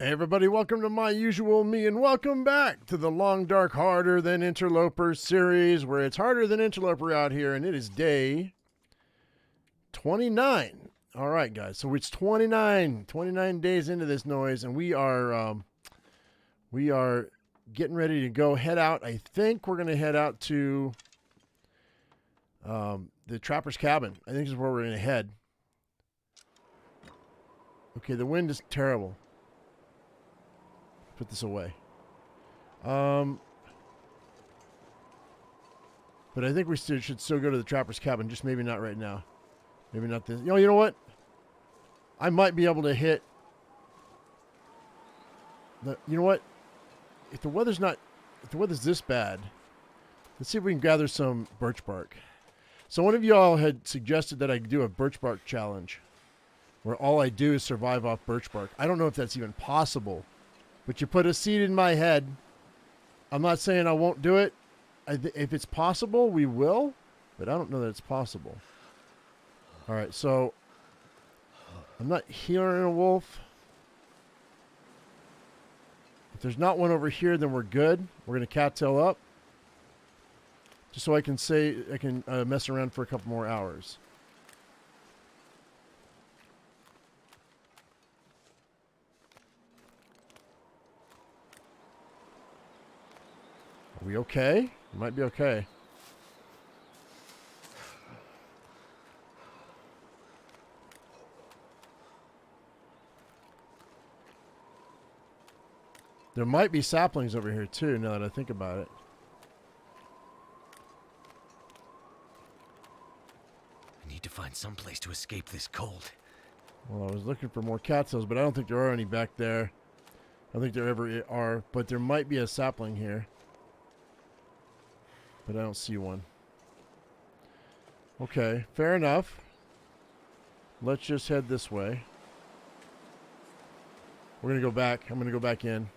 Hey everybody, welcome to my usual me and welcome back to the Long Dark Harder Than Interloper series, where it's harder than Interloper out here, and it is day 29. All right, guys, so it's 29 days into this noise, and we are getting ready to go head out. I think we're going to head out to the Trapper's Cabin. I think this is where we're going to head. Okay, the wind is terrible. Put this away. But I think we should still go to the Trapper's Cabin, just maybe not right now. Maybe not this. You know what? I might be able to hit the. You know what? If the weather's this bad, let's see if we can gather some birch bark. So one of y'all had suggested that I do a birch bark challenge, where all I do is survive off birch bark. I don't know if that's even possible. But you put a seed in my head. I'm not saying I won't do it. If it's possible, we will. But I don't know that it's possible. All right, so I'm not hearing a wolf. If there's not one over here, then we're good. We're going to cattail up. Just so I can mess around for a couple more hours. Are we okay? We might be okay. There might be saplings over here too, now that I think about it. I need to find some place to escape this cold. Well, I was looking for more cattails, but I don't think there are any back there. I don't think there ever are, but there might be a sapling here. But I don't see one. Okay, fair enough. Let's just head this way. We're going to go back. I'm going to go back in.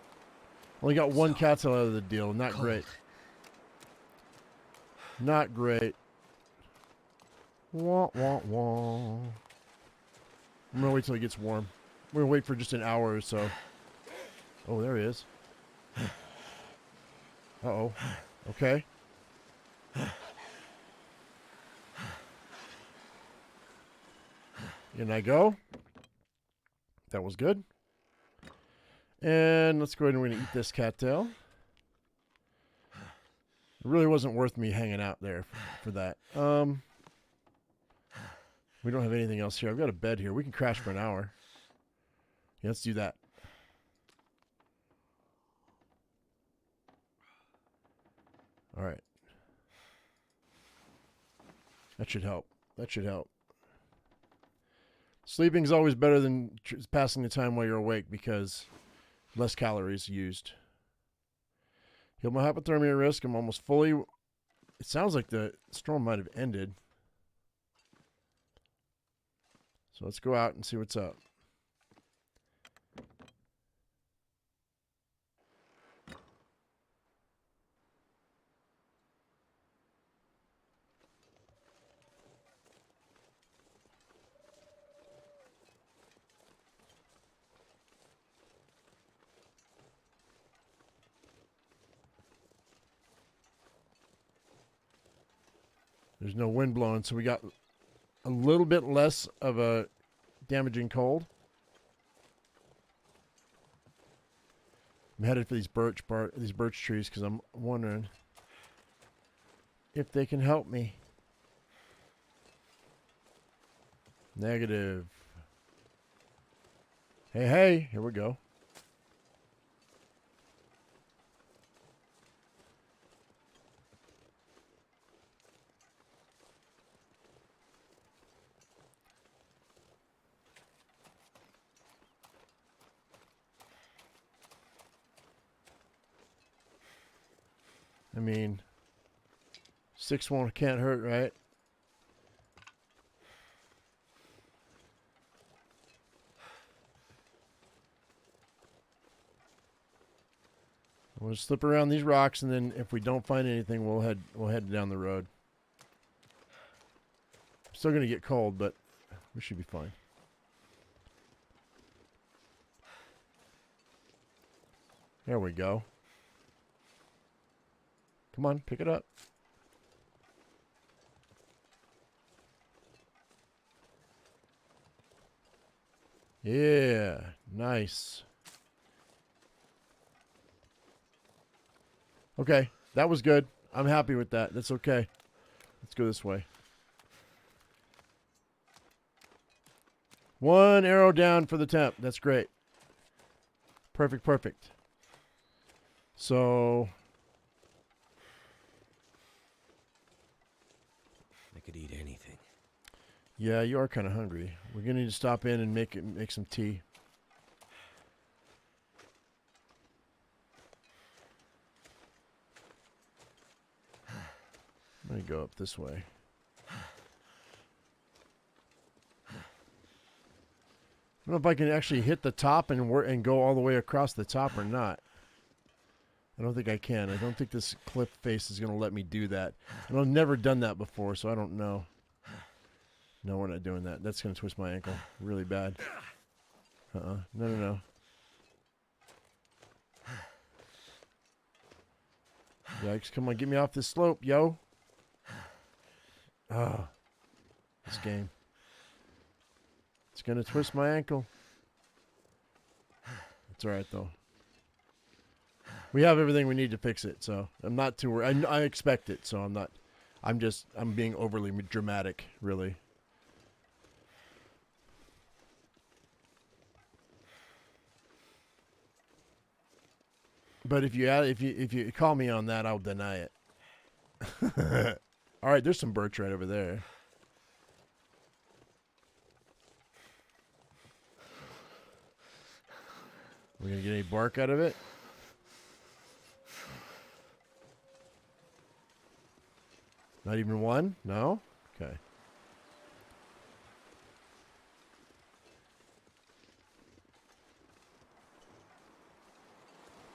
Only got one cattail out of the deal. Not great. Not great. Wah, wah, wah. I'm going to wait till it gets warm. We're going to wait for just an hour or so. Oh, there he is. Uh-oh. Okay. In I go. That was good. And let's go ahead and we're going to eat this cattail. It really wasn't worth me hanging out there for that. We don't have anything else here. I've got a bed here. We can crash for an hour. Yeah, let's do that. All right. That should help. That should help. Sleeping is always better than passing the time while you're awake because less calories used. Heal my hypothermia risk. I'm almost fully... It sounds like the storm might have ended. So let's go out and see what's up. There's no wind blowing, so we got a little bit less of a damaging cold. I'm headed for these birch trees because I'm wondering if they can help me. Negative. Hey, here we go. I mean, 6 can't hurt, right? We'll just slip around these rocks, and then if we don't find anything, we'll head down the road. Still gonna get cold, but we should be fine. There we go. Come on, pick it up. Yeah, nice. Okay, that was good. I'm happy with that. That's okay. Let's go this way. One arrow down for the temp. That's great. Perfect, perfect. So I could eat anything. yeah, you are kind of hungry. We're gonna need to stop in and make some tea. I'm gonna go up this way. I don't know if I can actually hit the top and go all the way across the top or not. I don't think I can. I don't think this cliff face is going to let me do that. And I've never done that before, so I don't know. No, we're not doing that. That's going to twist my ankle really bad. No, no, no. Yikes, come on, get me off this slope, yo. Ah, this game. It's going to twist my ankle. It's all right, though. We have everything we need to fix it, so I'm not too worried. I expect it, so I'm not. I'm being overly dramatic, really. But if you call me on that, I'll deny it. All right, there's some birch right over there. We're gonna get any bark out of it? Not even one? No? Okay.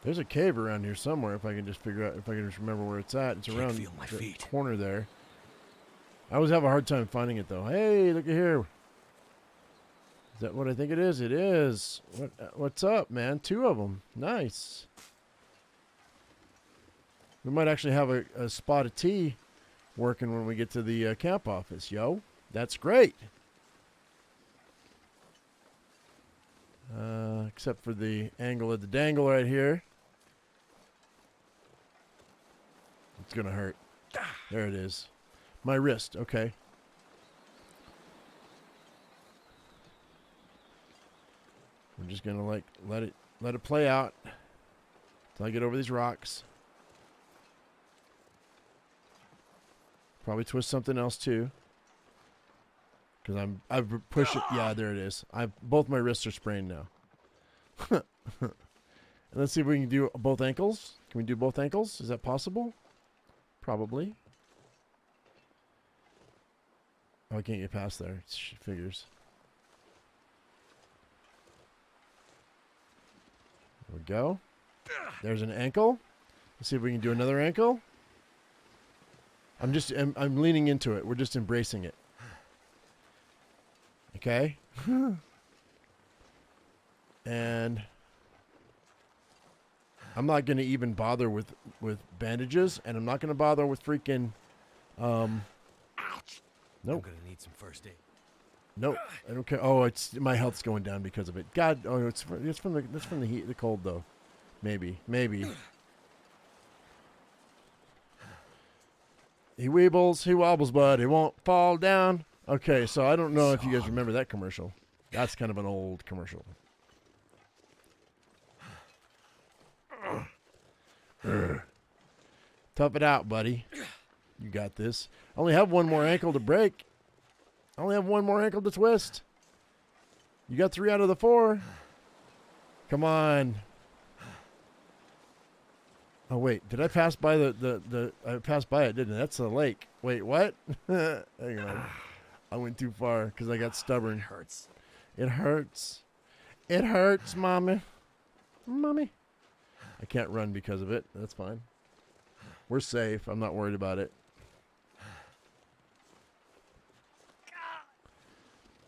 There's a cave around here somewhere if I can just figure out, if I can just remember where it's at. It's around the corner there. I always have a hard time finding it though. Hey, look at here. Is that what I think it is? It is. What's up, man? 2 of them. Nice. We might actually have a spot of tea working when we get to the camp office, yo. That's great. Except for the angle of the dangle right here. It's going to hurt. There it is. My wrist. Okay. We're just going to like let it play out until I get over these rocks. Probably twist something else too. Because I've pushed it. Yeah, there it is. Both my wrists are sprained now. And let's see if we can do both ankles. Can we do both ankles? Is that possible? Probably. Oh, I can't get past there. Figures. There we go. There's an ankle. Let's see if we can do another ankle. I'm leaning into it. We're just embracing it. Okay. And I'm not going to even bother with bandages, and I'm not going to bother with freaking Ouch. Nope. I'm going to need some first aid. Nope. I don't care. Oh, it's my health's going down because of it. God, oh, that's from the heat, the cold though. Maybe. He weebles, he wobbles, but he won't fall down. Okay, so I don't know if you guys remember that commercial. That's kind of an old commercial. Tough it out, buddy. You got this. I only have one more ankle to break. I only have one more ankle to twist. You got 3 out of the 4. Come on. Oh, wait. Did I pass by I passed by it, didn't I? That's the lake. Wait, what? Hang on. I went too far because I got stubborn. It hurts. It hurts. It hurts, mommy. Mommy. I can't run because of it. That's fine. We're safe. I'm not worried about it.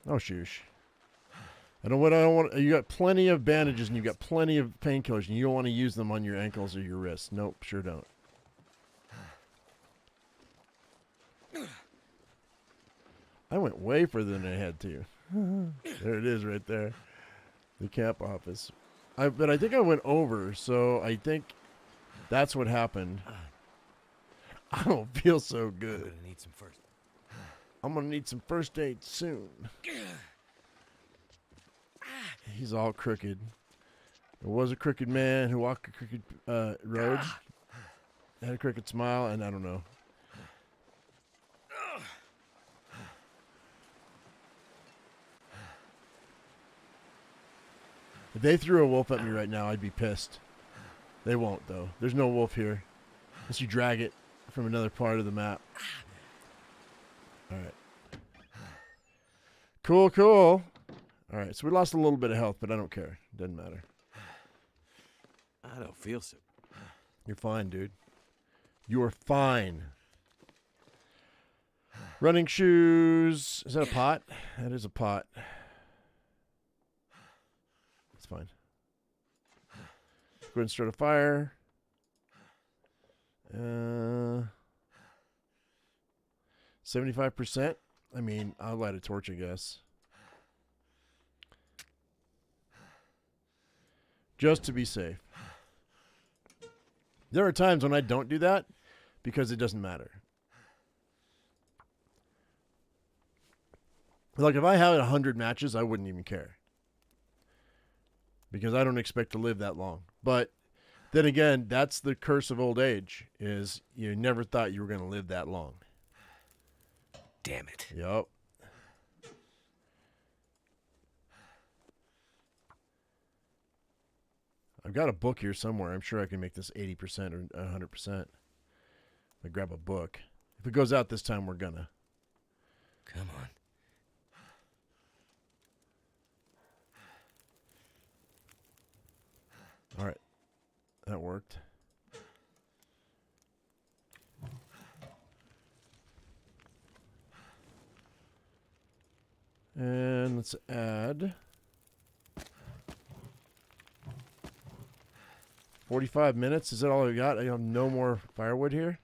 Oh, shoosh. I don't want. You got plenty of bandages and you got plenty of painkillers, and you don't want to use them on your ankles or your wrists. Nope, sure don't. I went way further than I had to. There it is, right there, the camp office. But I think I went over, so I think that's what happened. I don't feel so I'm good. gonna need some first. I'm gonna need some first aid soon. He's all crooked. There was a crooked man who walked a crooked road, had a crooked smile, and I don't know. If they threw a wolf at me right now, I'd be pissed. They won't, though. There's no wolf here. Unless you drag it from another part of the map. Alright. Cool, cool. Alright, so we lost a little bit of health, but I don't care. Doesn't matter. I don't feel so. You're fine, dude. You're fine. Running shoes. Is that a pot? That is a pot. It's fine. Go ahead and start a fire. 75%. I mean, I'll light a torch, I guess. Just to be safe. There are times when I don't do that because it doesn't matter. Like if I had 100 matches, I wouldn't even care. Because I don't expect to live that long. But then again, that's the curse of old age, is you never thought you were going to live that long. Damn it. Yup. I've got a book here somewhere. I'm sure I can make this 80% or 100%. I grab a book. If it goes out this time, we're gonna. Come on. All right. That worked. And let's add 45 minutes. Is that all we got? I have no more firewood here.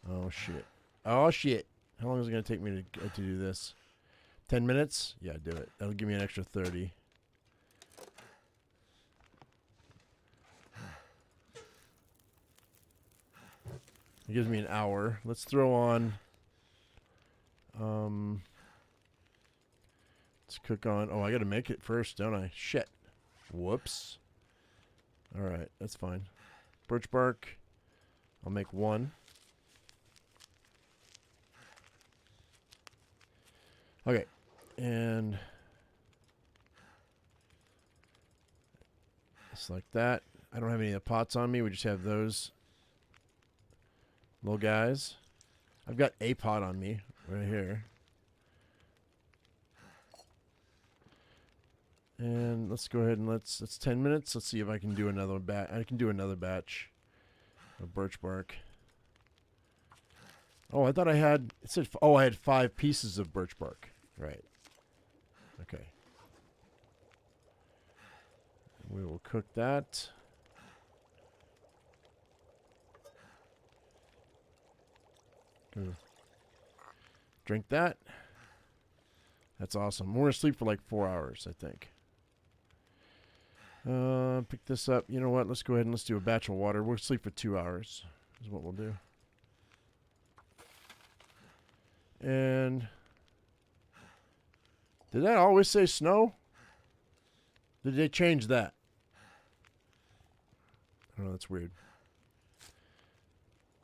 Oh, shit. Oh, shit. How long is it going to take me to do this? 10 minutes? Yeah, do it. That'll give me an extra 30. It gives me an hour. Let's throw on... let's cook on... Oh, I got to make it first, don't I? Shit. Whoops. Alright, that's fine. Birch bark. I'll make one. Okay. And... just like that. I don't have any of the pots on me. We just have those little guys. I've got a pot on me right here. And let's go ahead and it's 10 minutes. Let's see if I can do another batch. I can do another batch of birch bark. Oh, I thought I had, it said, oh, I had 5 pieces of birch bark. Right. Okay. We will cook that. Drink that. That's awesome. We're going to sleep for like 4 hours, I think. Pick this up. You know what? Let's go ahead and let's do a batch of water. We'll sleep for 2 hours is what we'll do. And did that always say snow? Did they change that? I don't know. That's weird.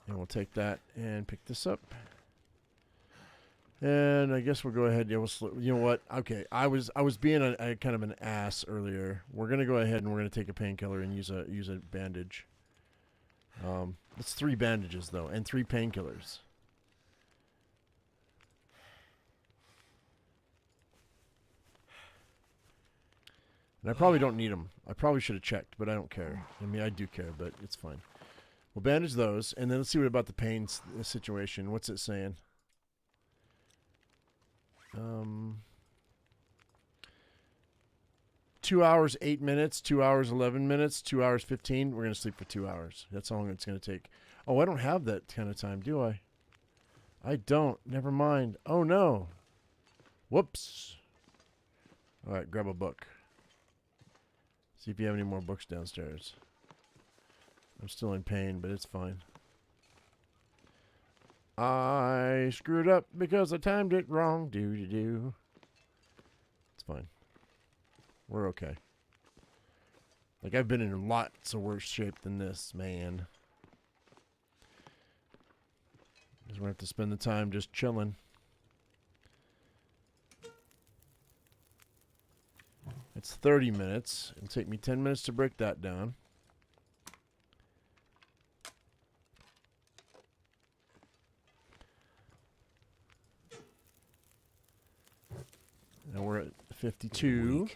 And we'll take that and pick this up. And I guess we'll go ahead. Yeah, you know what? Okay, I was being a kind of an ass earlier. We're gonna go ahead and we're gonna take a painkiller and use a bandage. It's 3 bandages though, and 3 painkillers. And I probably don't need them. I probably should have checked, but I don't care. I mean, I do care, but it's fine. We'll bandage those, and then let's see what about the pain situation. What's it saying? 2 hours, 8 minutes, 2 hours, 11 minutes, 2 hours, 15. We're going to sleep for 2 hours. That's how long it's going to take. Oh, I don't have that kind of time, do I? I don't. Never mind. Oh, no. Whoops. All right, grab a book. See if you have any more books downstairs. I'm still in pain, but it's fine. I screwed up because I timed it wrong. Do. It's fine. We're okay. Like, I've been in lots of worse shape than this, man. Because we're going to have to spend the time just chilling. It's 30 minutes. It'll take me 10 minutes to break that down. Now we're at 52.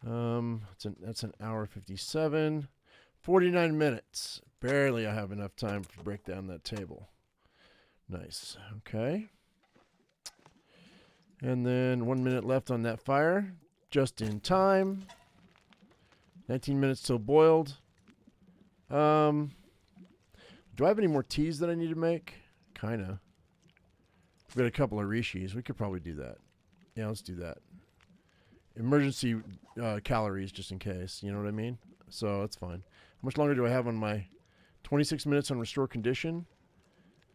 That's an hour 57. 49 minutes. Barely I have enough time to break down that table. Nice. Okay. And then 1 minute left on that fire. Just in time. 19 minutes till boiled. Do I have any more teas that I need to make? Kinda. We've got a couple of rishis. We could probably do that. Yeah, let's do that. Emergency calories just in case. You know what I mean? So that's fine. How much longer do I have on my 26 minutes on restore condition?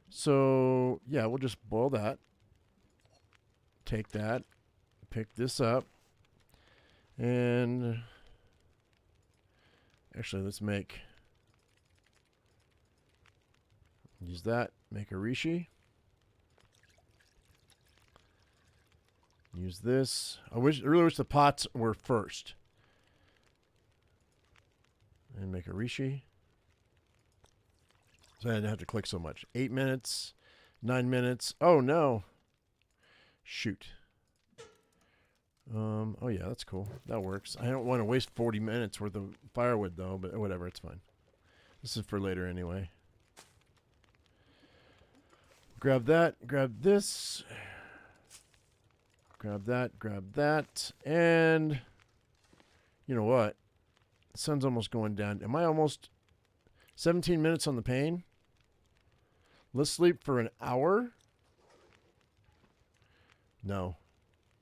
So, yeah, we'll just boil that. Take that. Pick this up. And actually, let's use that. Make a rishi. Use this. I really wish the pots were first. And make a rishi. So I didn't have to click so much. 8 minutes. 9 minutes. Oh, no. Shoot. Oh, yeah, that's cool. That works. I don't want to waste 40 minutes worth of firewood, though, but whatever. It's fine. This is for later anyway. Grab that. Grab this. Grab that, grab that, and you know what? The sun's almost going down. Am I almost 17 minutes on the pain? Let's sleep for an hour? No.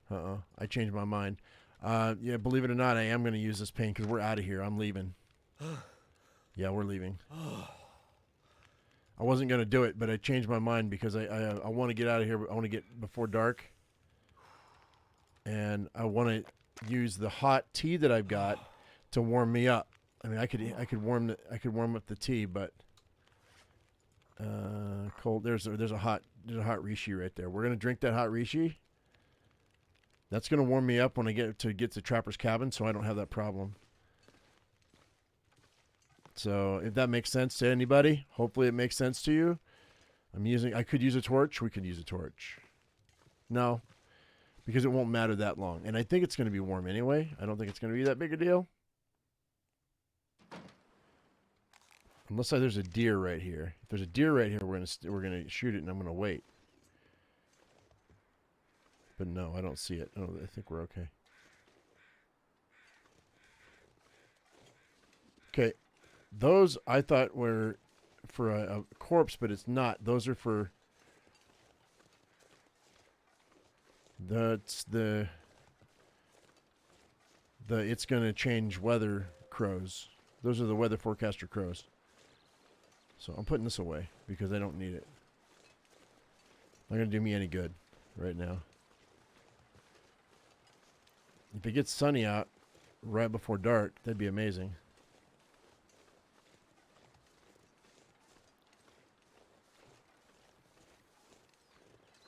I changed my mind. Yeah, believe it or not, I am going to use this pain because we're out of here. I'm leaving. Yeah, we're leaving. I wasn't going to do it, but I changed my mind because I want to get out of here. I want to get before dark. And I want to use the hot tea that I've got to warm me up. I mean, I could warm up the tea, but cold. There's a hot rishi right there. We're gonna drink that hot rishi. That's gonna warm me up when I get to Trapper's Cabin, so I don't have that problem. So if that makes sense to anybody, hopefully it makes sense to you. I could use a torch. We could use a torch. No. Because it won't matter that long. And I think it's going to be warm anyway. I don't think it's going to be that big a deal. Unless there's a deer right here. If there's a deer right here, we're going to shoot it and I'm going to wait. But no, I don't see it. Oh, I think we're okay. Okay. Those I thought were for a corpse, but it's not. Those are for... That's the it's going to change weather crows. Those are the weather forecaster crows. So I'm putting this away because I don't need it. Not going to do me any good right now. If it gets sunny out right before dark, that'd be amazing.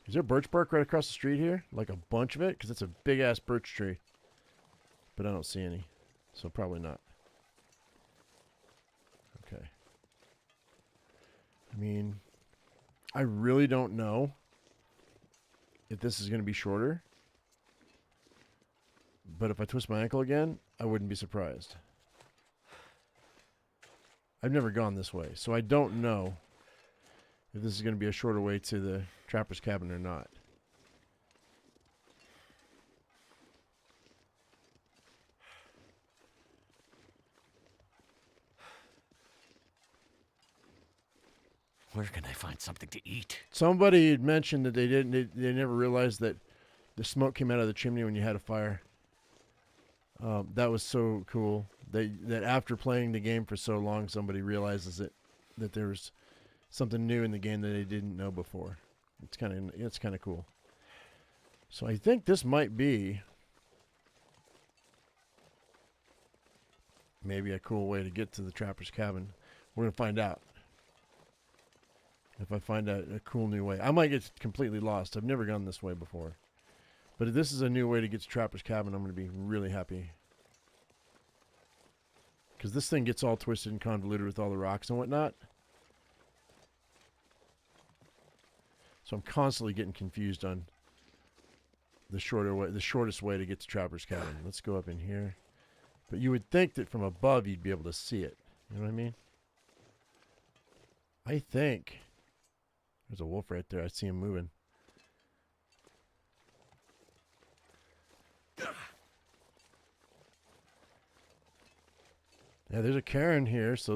Is there birch bark right across the street here? Like a bunch of it? Because it's a big-ass birch tree. But I don't see any. So probably not. Okay. I mean, I really don't know if this is going to be shorter. But if I twist my ankle again, I wouldn't be surprised. I've never gone this way, so I don't know if this is going to be a shorter way to the Trapper's Cabin or not. Where can I find something to eat? Somebody had mentioned that they never realized that the smoke came out of the chimney when you had a fire. That was so cool. That after playing the game for so long, somebody realizes that there was something new in the game that they didn't know before. It's kind of cool. So I think this might be maybe a cool way to get to the trapper's cabin. We're gonna find out. If I find a cool new way, I might get completely lost. I've never gone this way before. But if this is a new way to get to Trapper's Cabin, I'm going to be really happy. Because this thing gets all twisted and convoluted with all the rocks and whatnot. So I'm constantly getting confused on the shortest way to get to Trapper's Cabin. Let's go up in here. But you would think that from above you'd be able to see it. You know what I mean? I think there's a wolf right there. I see him moving. Yeah, there's a cairn here, so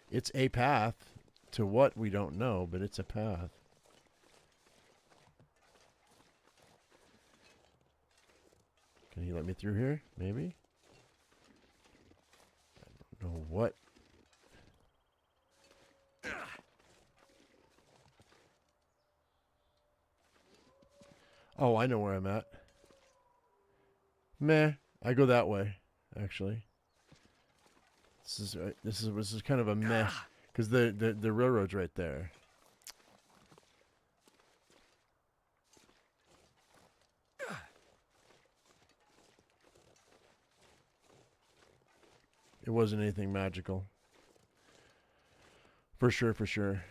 it's a path to what we don't know, but it's a path. Can he let me through here? Maybe? I don't know what. Oh, I know where I'm at. Meh. I go that way, actually. This is kind of a meh, because the railroad's right there. It wasn't anything magical. For sure, for sure.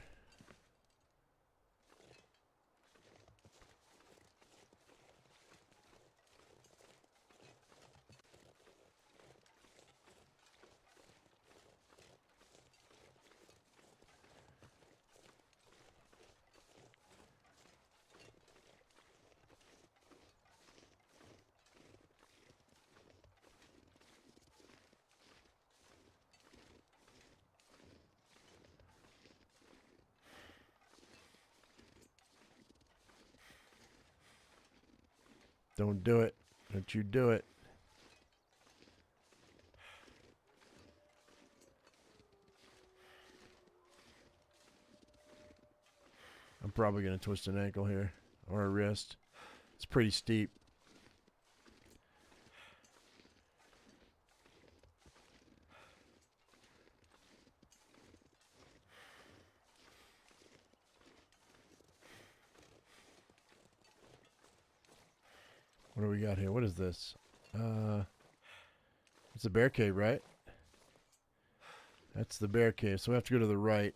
Don't do it. Don't you do it. I'm probably going to twist an ankle here. Or a wrist. It's pretty steep. What do we got here? What is this? It's a bear cave, right? That's the bear cave. So we have to go to the right.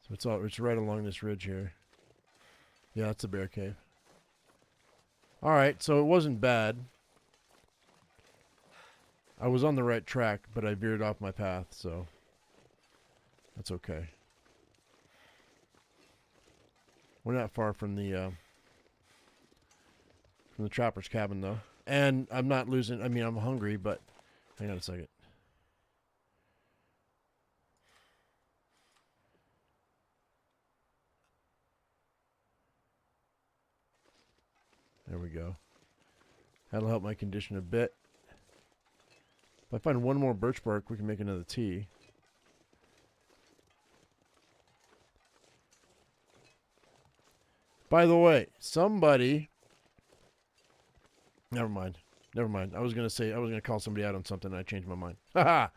So it's right along this ridge here. Yeah, that's a bear cave. Alright, so it wasn't bad. I was on the right track, but I veered off my path, so that's okay. We're not far from the trapper's cabin, though. And I'm not losing... I mean, I'm hungry, but... Hang on a second. There we go. That'll help my condition a bit. If I find one more birch bark, we can make another tea. By the way, somebody... Never mind. Never mind. I was going to call somebody out on something and I changed my mind. Haha!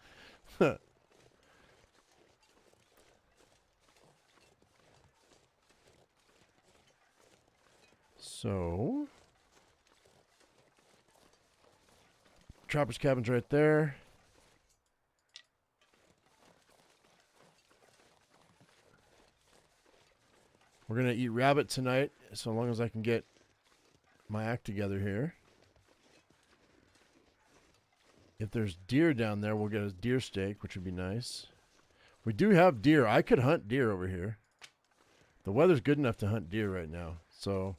So... Trapper's cabin's right there. We're going to eat rabbit tonight, so long as I can get my act together here. If there's deer down there, we'll get a deer steak, which would be nice. We do have deer. I could hunt deer over here. The weather's good enough to hunt deer right now, so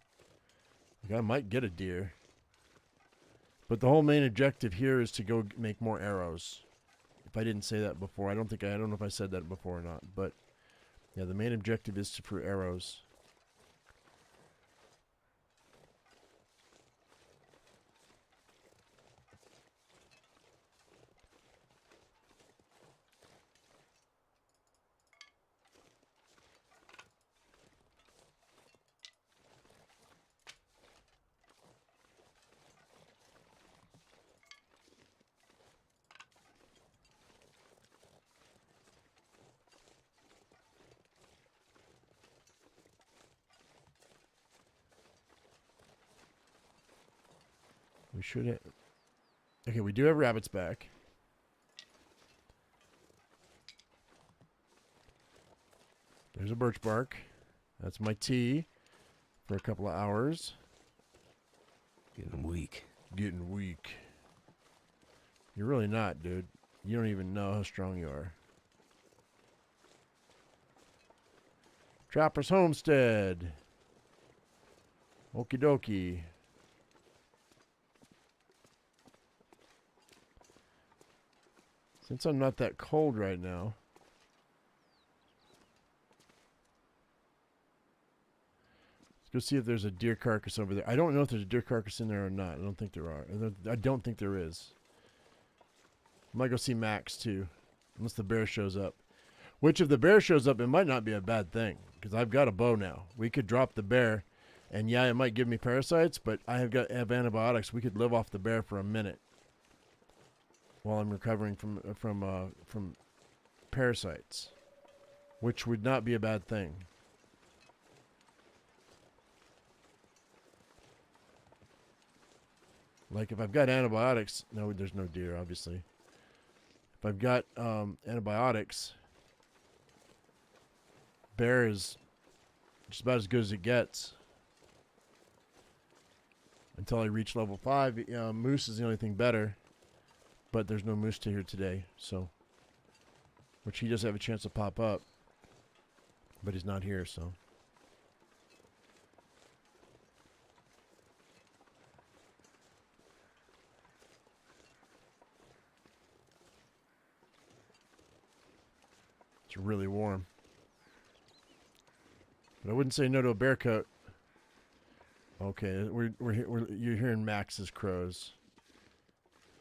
I might get a deer. But the whole main objective here is to go make more arrows. If I didn't say that before, I don't know if I said that before or not, but Yeah, the main objective is for arrows. We should have... Okay, we do have rabbits back. There's a birch bark. That's my tea for a couple of hours. Getting weak. Getting weak. You're really not, dude. You don't even know how strong you are. Trapper's Homestead. Okie dokie. Since I'm not that cold right now, let's go see if there's a deer carcass over there. I don't know if there's a deer carcass in there or not. I don't think there are. I don't think there is. I might go see Max too, unless the bear shows up. Which, if the bear shows up, it might not be a bad thing, because I've got a bow now. We could drop the bear, and yeah, it might give me parasites, but I have antibiotics. We could live off the bear for a minute while I'm recovering from parasites, which would not be a bad thing. Like if I've got antibiotics, no, there's no deer, obviously. If I've got antibiotics, bear is just about as good as it gets. Until I reach level 5, moose is the only thing better. But there's no moose to here today, so. Which he does have a chance to pop up. But he's not here, so. It's really warm. But I wouldn't say no to a bear coat. Okay, you're hearing Max's crows.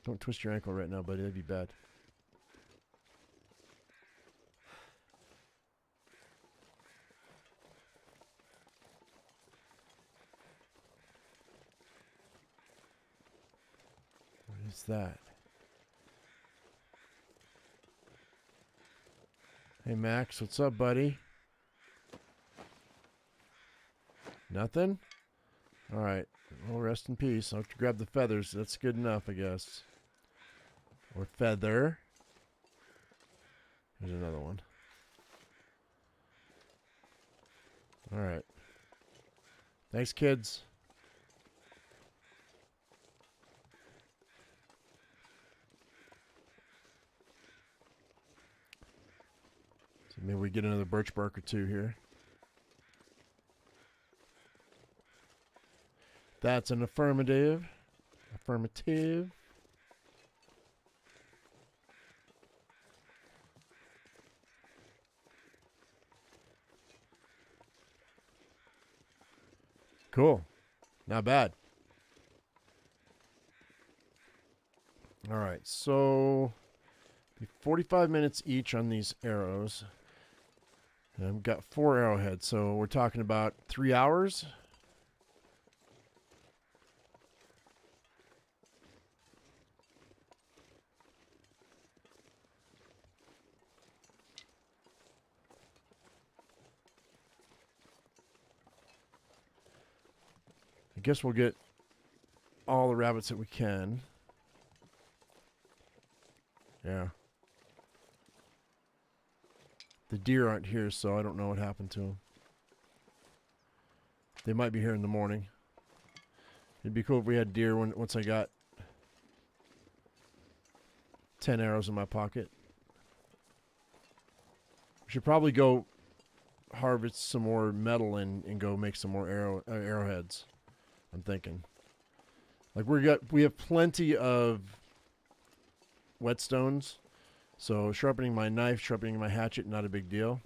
Don't twist your ankle right now, buddy. That'd be bad. What is that? Hey, Max. What's up, buddy? Nothing? All right. Well, rest in peace. I'll have to grab the feathers. That's good enough, I guess. Or feather. Here's another one. All right. Thanks, kids. So maybe we get another birch bark or two here. That's an affirmative. Affirmative. Cool. Not bad. All right, so 45 minutes each on these arrows. And I've got 4 arrowheads, so we're talking about 3 hours. I guess we'll get all the rabbits that we can. Yeah. The deer aren't here, so I don't know what happened to them. They might be here in the morning. It'd be cool if we had deer once I got 10 arrows in my pocket. We should probably go harvest some more metal and go make some more arrowheads. I'm thinking. Like we have plenty of whetstones, so sharpening my knife, sharpening my hatchet, not a big deal.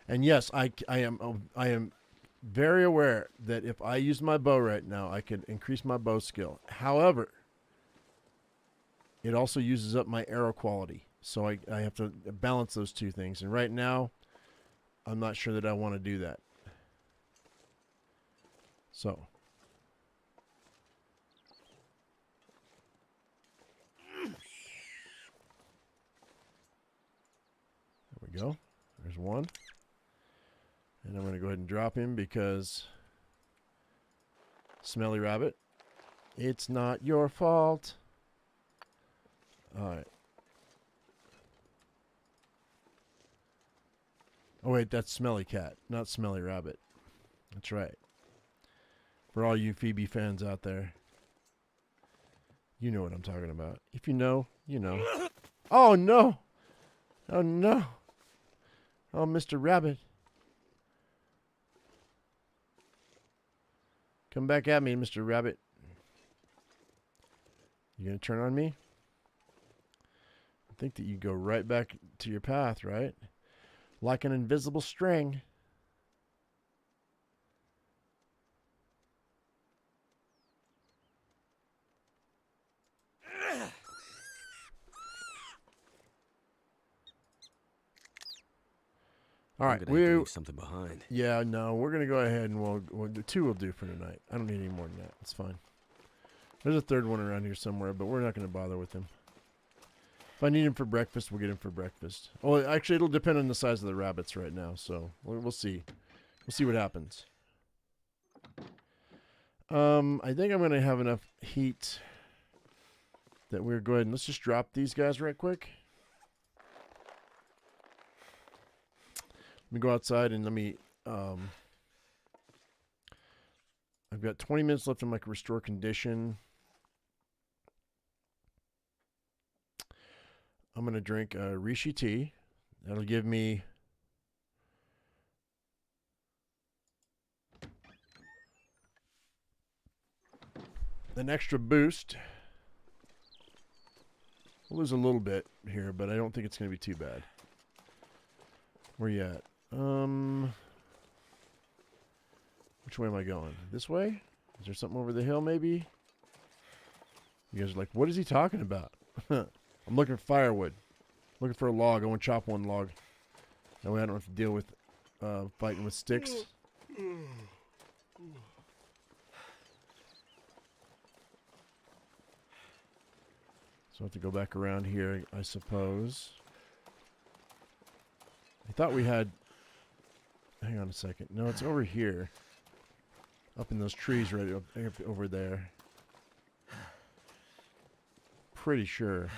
And yes, I am very aware that if I use my bow right now, I could increase my bow skill. However, it also uses up my arrow quality. So I have to balance those two things. And right now, I'm not sure that I want to do that. So. There we go. There's one. And I'm going to go ahead and drop him because Smelly Rabbit, it's not your fault. All right. Oh, wait, that's Smelly Cat, not Smelly Rabbit. That's right. For all you Phoebe fans out there, you know what I'm talking about. If you know, you know. Oh, no. Oh, no. Oh, Mr. Rabbit. Come back at me, Mr. Rabbit. You gonna turn on me? I think that you go right back to your path, right? Like an invisible string. All right, I'm gonna have to leave something behind. Yeah, no, we're gonna go ahead and we'll do two. Will do for tonight. I don't need any more than that. It's fine. There's a third one around here somewhere, but we're not gonna bother with him. If I need him for breakfast, we'll get him for breakfast. Oh, actually, it'll depend on the size of the rabbits right now, so we'll see. We'll see what happens. I think I'm gonna have enough heat that we're go ahead and let's just drop these guys right quick. Let me go outside and let me. I've got 20 minutes left in my restore condition. I'm going to drink Rishi tea. That'll give me an extra boost. We'll lose a little bit here, but I don't think it's going to be too bad. Where you at? Which way am I going? This way? Is there something over the hill, maybe? You guys are like, what is he talking about? I'm looking for firewood. Looking for a log. I want to chop one log. That way I don't have to deal with fighting with sticks. So I have to go back around here, I suppose. I thought we had... Hang on a second. No, it's over here. Up in those trees right up over there. Pretty sure.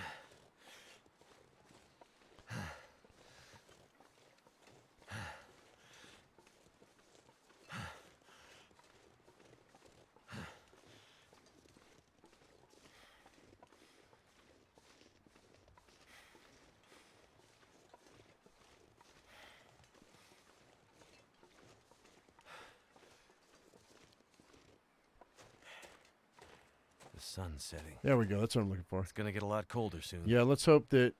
The sun's setting. There we go. That's what I'm looking for. It's gonna get a lot colder soon. Yeah, let's hope that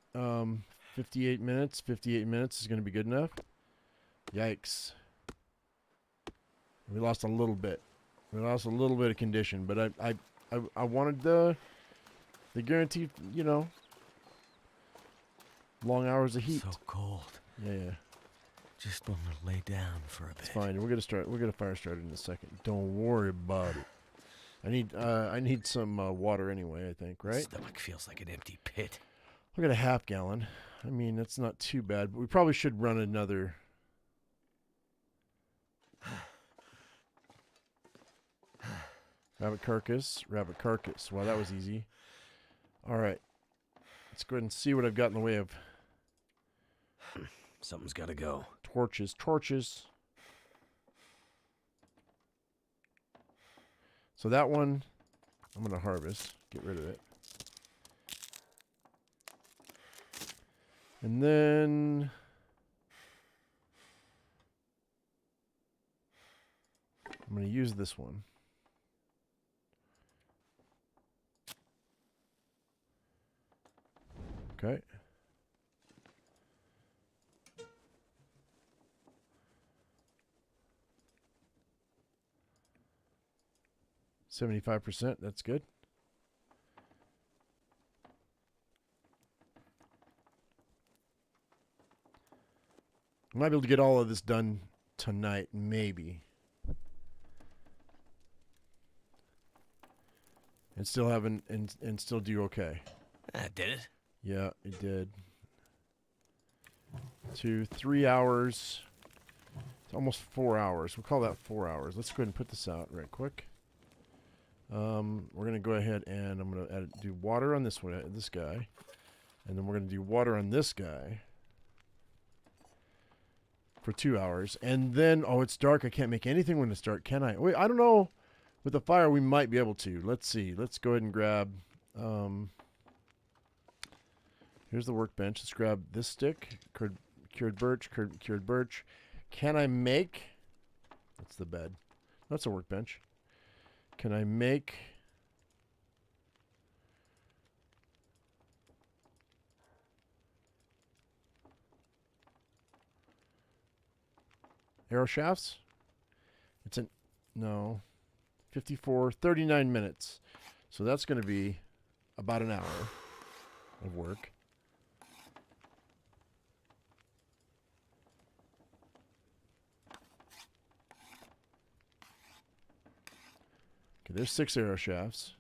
58 minutes is going to be good enough. Yikes. We lost a little bit. We lost a little bit of condition, but I wanted the guaranteed, you know, long hours of heat. So cold. Yeah. Just want to lay down for a bit. It's fine. We're gonna fire started in a second. Don't worry about it. I need some water anyway, I think, right? Stomach feels like an empty pit. I got a half gallon. I mean, that's not too bad, but we probably should run another. Rabbit carcass. Well, that was easy. All right. Let's go ahead and see what I've got in the way of Something's got to go. torches. So that one, I'm going to harvest. Get rid of it. And then... I'm going to use this one. Okay. 75%. That's good. I might be able to get all of this done tonight, maybe. And still haven't and still do okay. That did it. Yeah, it did. 2, 3 hours. It's almost 4 hours. We'll call that 4 hours. Let's go ahead and put this out right quick. We're gonna go ahead and I'm gonna do water on this one, this guy, and then we're gonna do water on this guy for 2 hours, and then it's dark. I can't make anything when it's dark, can I? Wait, I don't know. With the fire, we might be able to. Let's see. Let's go ahead and grab. Here's the workbench. Let's grab this stick. Cured birch. Cured birch. Can I make? That's the bed. That's a workbench. Can I make? Arrow shafts? No. 39 minutes. So that's going to be about an hour of work. Okay, there's 6 arrow shafts.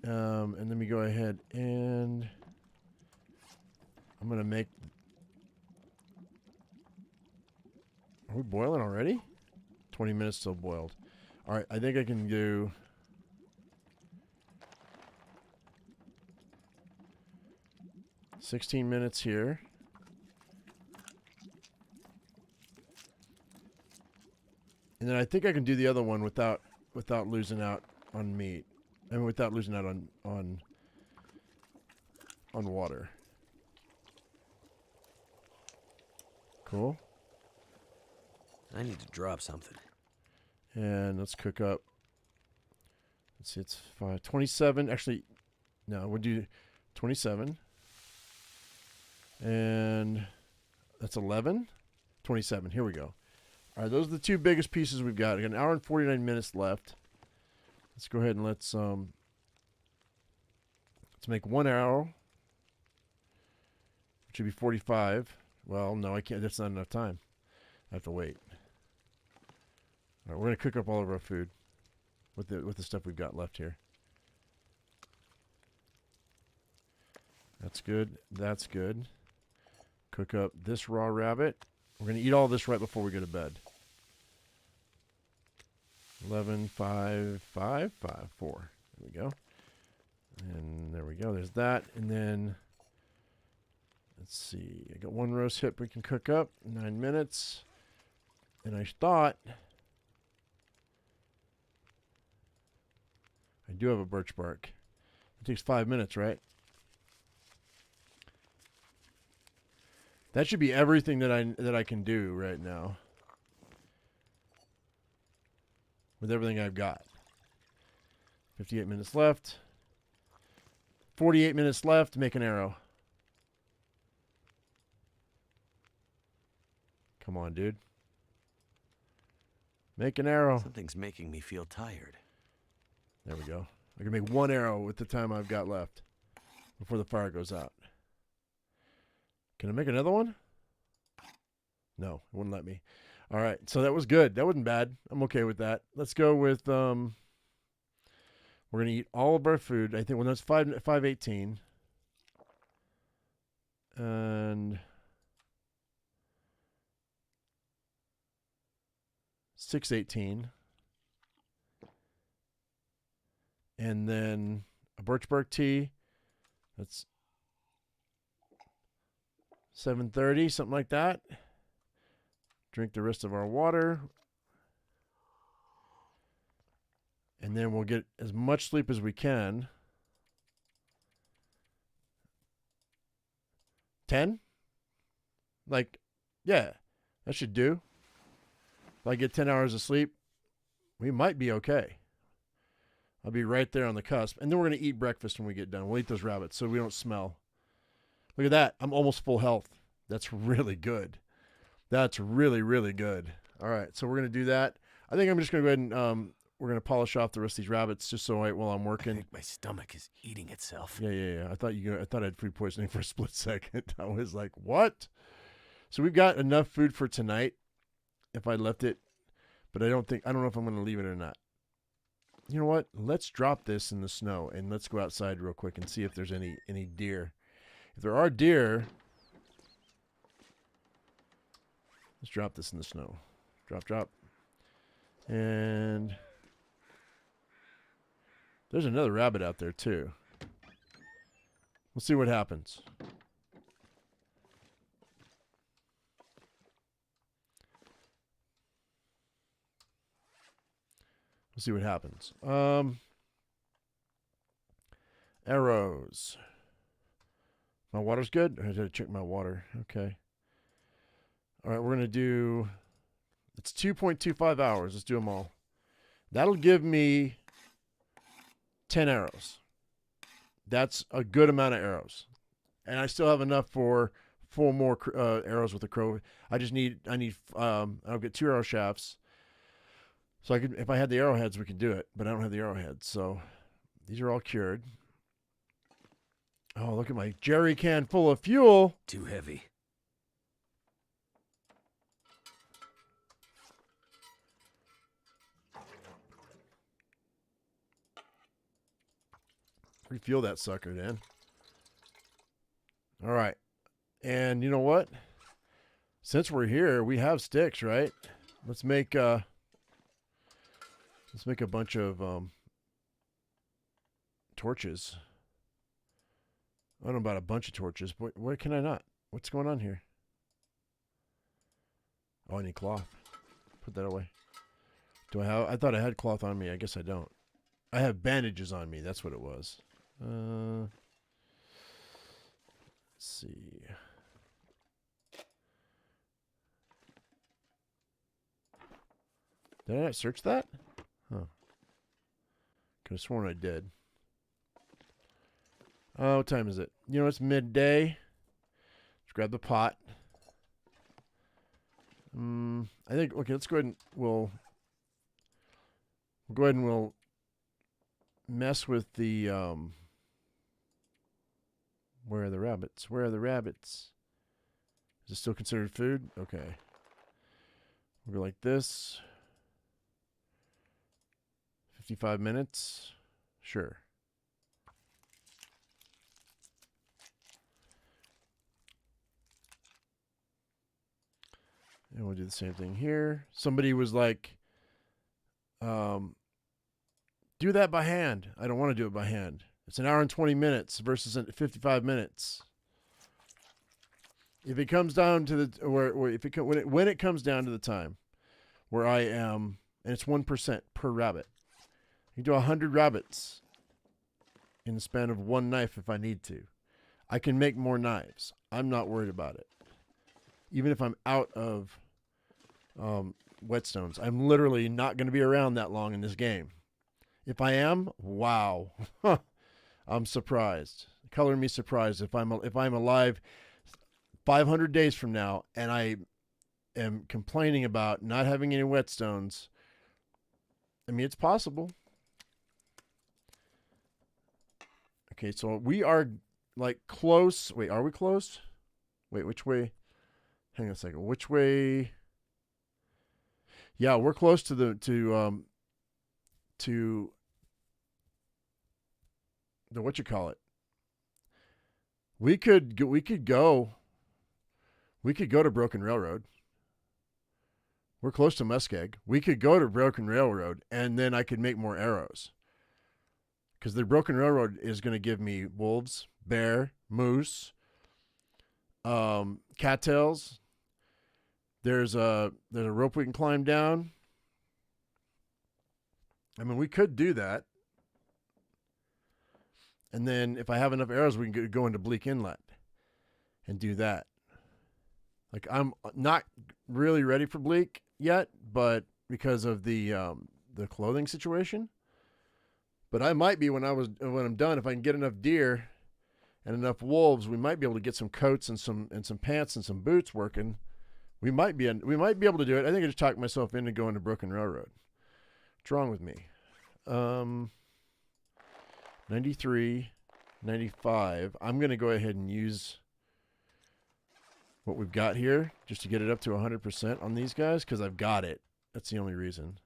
And let me go ahead and I'm going to make... Are we boiling already? 20 minutes till boiled. All right, I think I can do... $16 minutes here. And then I think I can do the other one without losing out on meat. I mean, without losing out on water. Cool. I need to drop something. And let's cook up. Let's see, it's 27. Actually, no, we'll do 27. And that's 11. 27. Here we go. All right, those are the 2 biggest pieces we've got. We got an hour and 49 minutes left. Let's go ahead and let's make 1 arrow, which would be 45. Well, no, I can't. That's not enough time. I have to wait. All right, we're gonna cook up all of our food with the stuff we've got left here. That's good. That's good. Cook up this raw rabbit. We're gonna eat all this right before we go to bed. 11, 5, 5, 5, 4. There we go. And there we go. There's that. And then let's see. I got 1 roast hip we can cook up. 9 minutes. And I thought I do have a birch bark. It takes 5 minutes, right? That should be everything that I can do right now. With everything I've got. 58 minutes left. 48 minutes left. Make an arrow. Come on, dude. Make an arrow. Something's making me feel tired. There we go. I can make 1 arrow with the time I've got left before the fire goes out. Can I make another one? No, it wouldn't let me. All right, so that was good. That wasn't bad. I'm okay with that. Let's go with we're gonna eat all of our food. I think that's 5:18 and 6:18, and then a birch bark tea. That's 7:30, something like that. Drink the rest of our water. And then we'll get as much sleep as we can. 10? Like, yeah, that should do. If I get 10 hours of sleep, we might be okay. I'll be right there on the cusp. And then we're going to eat breakfast when we get done. We'll eat those rabbits so we don't smell. Look at that. I'm almost full health. That's really good. That's really, really good. All right, so we're going to do that. I think I'm just going to go ahead and gonna polish off the rest of these rabbits just so while I'm I working. think my stomach is eating itself. Yeah. I thought I had food poisoning for a split second. I was like, what? So we've got enough food for tonight if I left it, but I don't know if I'm gonna leave it or not. You know what? Let's drop this in the snow and let's go outside real quick and see if there's any deer. If there are deer, let's drop this in the snow. Drop. And there's another rabbit out there too. We'll see what happens. We'll see what happens. Arrows. My water's good? I had to check my water. Okay. All right, we're going to do... It's 2.25 hours. Let's do them all. That'll give me 10 arrows. That's a good amount of arrows. And I still have enough for 4 more arrows with the crow. I need I'll get 2 arrow shafts. So if I had the arrowheads, we could do it, but I don't have the arrowheads. So these are all cured. Oh, look at my jerry can full of fuel. Too heavy. Refuel that sucker, Dan. All right. And you know what? Since we're here, we have sticks, right? Let's make a bunch of torches. I don't know about a bunch of torches, but why can I not? What's going on here? Oh, I need cloth. Put that away. I thought I had cloth on me. I guess I don't. I have bandages on me. That's what it was. Let's see. Did I not search that? Huh. Could have sworn I did. Oh, what time is it? You know, it's midday. Let's grab the pot. I think, okay, let's go ahead and we'll go ahead and we'll mess with the, where are the rabbits? Where are the rabbits? Is it still considered food? Okay. We'll go like this. 55 minutes. Sure. And we'll do the same thing here. Somebody was like, do that by hand. I don't want to do it by hand. It's an hour and 20 minutes versus 55 minutes. If it comes down to the when it comes down to the time where I am, and it's 1% per rabbit, you can do 100 rabbits in the span of one knife if I need to. I can make more knives. I'm not worried about it. Even if I'm out of whetstones, I'm literally not going to be around that long in this game. If I am, wow, I'm surprised. Color me surprised if I'm alive 500 days from now and I am complaining about not having any whetstones. I mean, it's possible. Okay, so we are like close. Wait, are we close? Wait, which way? Hang on a second. Which way? Yeah, we're close to the what you call it. We could go to Broken Railroad. We're close to Muskeg. We could go to Broken Railroad and then I could make more arrows. Because the Broken Railroad is going to give me wolves, bear, moose, cattails. There's a rope we can climb down. I mean, we could do that. And then if I have enough arrows, we can go into Bleak Inlet and do that. Like, I'm not really ready for Bleak yet, but because of the clothing situation. But I might be when I'm done. If I can get enough deer and enough wolves, we might be able to get some coats and some pants and some boots working. We might be able to do it. I think I just talked myself into going to Broken Railroad. What's wrong with me? 93, 95. I'm going to go ahead and use what we've got here just to get it up to 100% on these guys because I've got it. That's the only reason.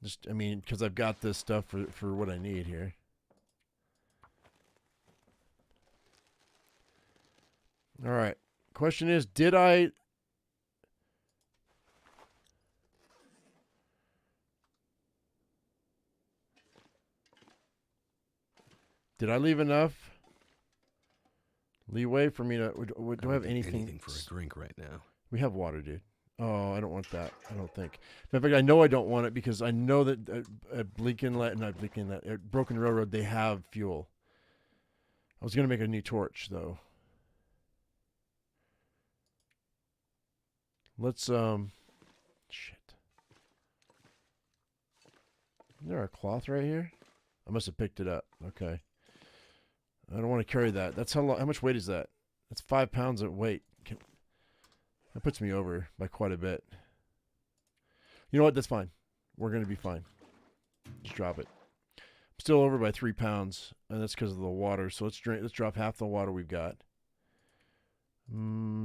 Just, I mean, because I've got this stuff for what I need here. All right. Question is, did I leave enough leeway for me to? Do I have anything for a drink right now? We have water, dude. Oh, I don't want that. I don't think. In fact, I know I don't want it because I know that at Broken Railroad, they have fuel. I was going to make a new torch, though. Let's, shit. Isn't there a cloth right here? I must have picked it up. Okay. I don't want to carry that. That's how much weight is that? That's 5 pounds of weight. That puts me over by quite a bit. You know what? That's fine. We're going to be fine. Just drop it. I'm still over by 3 pounds, and that's because of the water. So let's drop half the water we've got.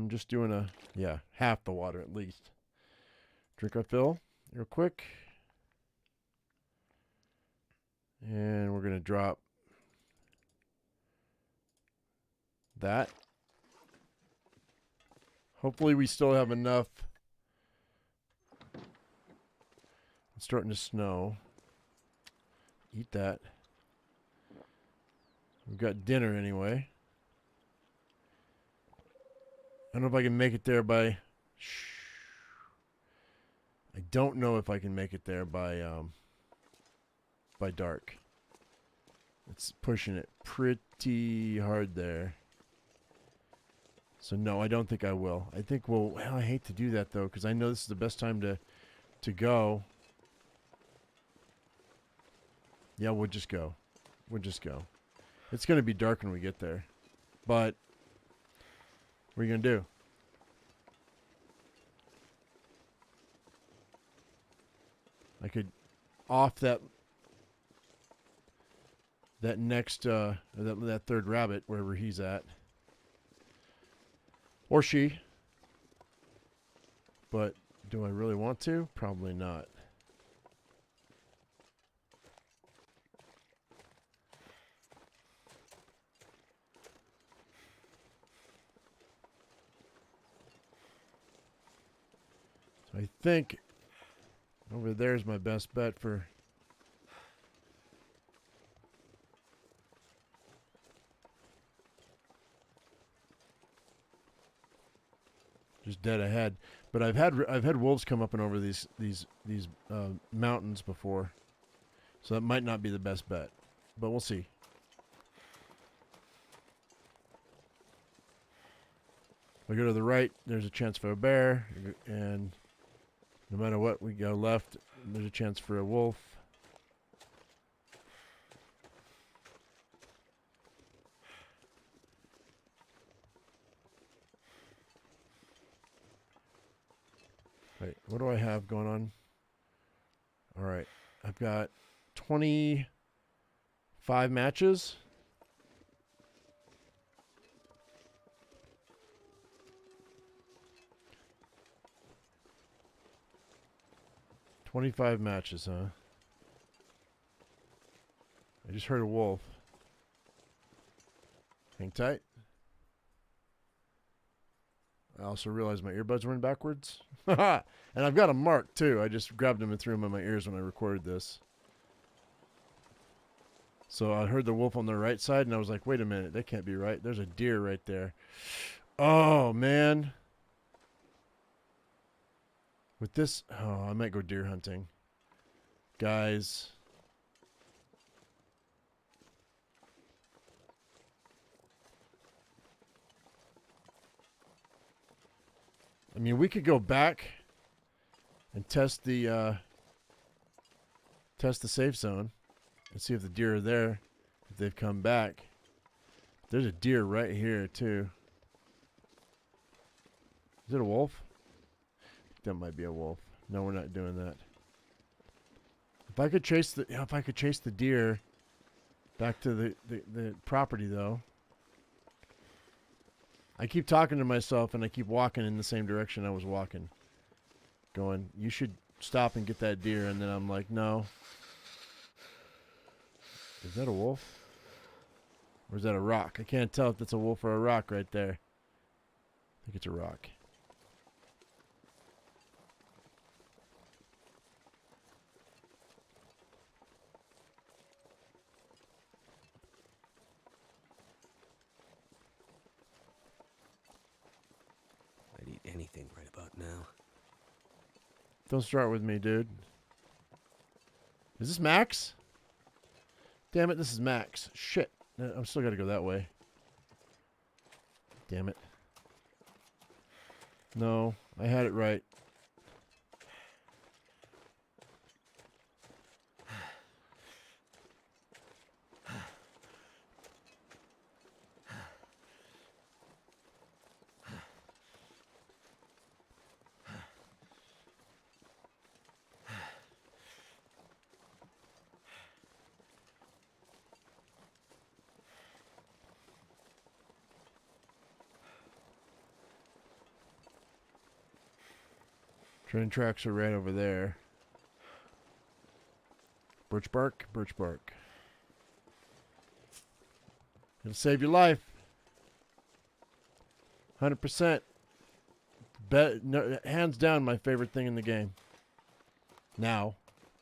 Just doing half the water at least. Drink our fill real quick. And we're going to drop that. Hopefully we still have enough. It's starting to snow. Eat that. We've got dinner anyway. I don't know if I can make it there by... I don't know if I can make it there by dark. It's pushing it pretty hard there. So no, I don't think I will. I think well, I hate to do that though, because I know this is the best time to go. Yeah, we'll just go. We'll just go. It's going to be dark when we get there. But what are you going to do? I could off that next that third rabbit wherever he's at. Or she. But do I really want to? Probably not. So I think over there is my best bet for... just dead ahead. But I've had wolves come up and over these mountains before, so that might not be the best bet, but we'll see. If I go to the right, there's a chance for a bear, and no matter what we go left, there's a chance for a wolf. Wait, what do I have going on? All right, I've got 25 matches. $25 matches, huh? I just heard a wolf. Hang tight. I also realized my earbuds were in backwards. And I've got a mark, too. I just grabbed them and threw them in my ears when I recorded this. So I heard the wolf on the right side, and I was like, wait a minute. That can't be right. There's a deer right there. Oh, man. With this... oh, I might go deer hunting. Guys... I mean, we could go back and test the safe zone Let's see if the deer are there. If they've come back. There's a deer right here too. Is it a wolf? That might be a wolf. No, we're not doing that. If I could chase the deer back to the property though. I keep talking to myself and I keep walking in the same direction I was walking. Going, you should stop and get that deer, and then I'm like, no. Is that a wolf? Or is that a rock? I can't tell if it's a wolf or a rock right there. I think it's a rock. I'd eat anything right about now. Don't start with me, dude. Is this Max? Damn it, this is Max. Shit. I'm still gotta go that way. Damn it. No, I had it right. Train tracks are right over there. Birch bark, birch bark. It'll save your life. 100%. No, hands down my favorite thing in the game. Now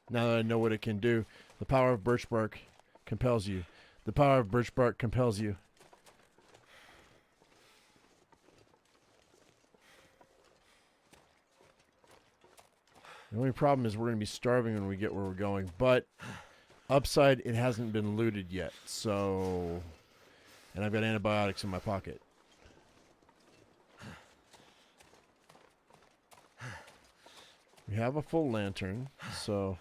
that I know what it can do, the power of birch bark compels you. The power of birch bark compels you. The only problem is we're going to be starving when we get where we're going. But upside, it hasn't been looted yet. So, and I've got antibiotics in my pocket. We have a full lantern. So,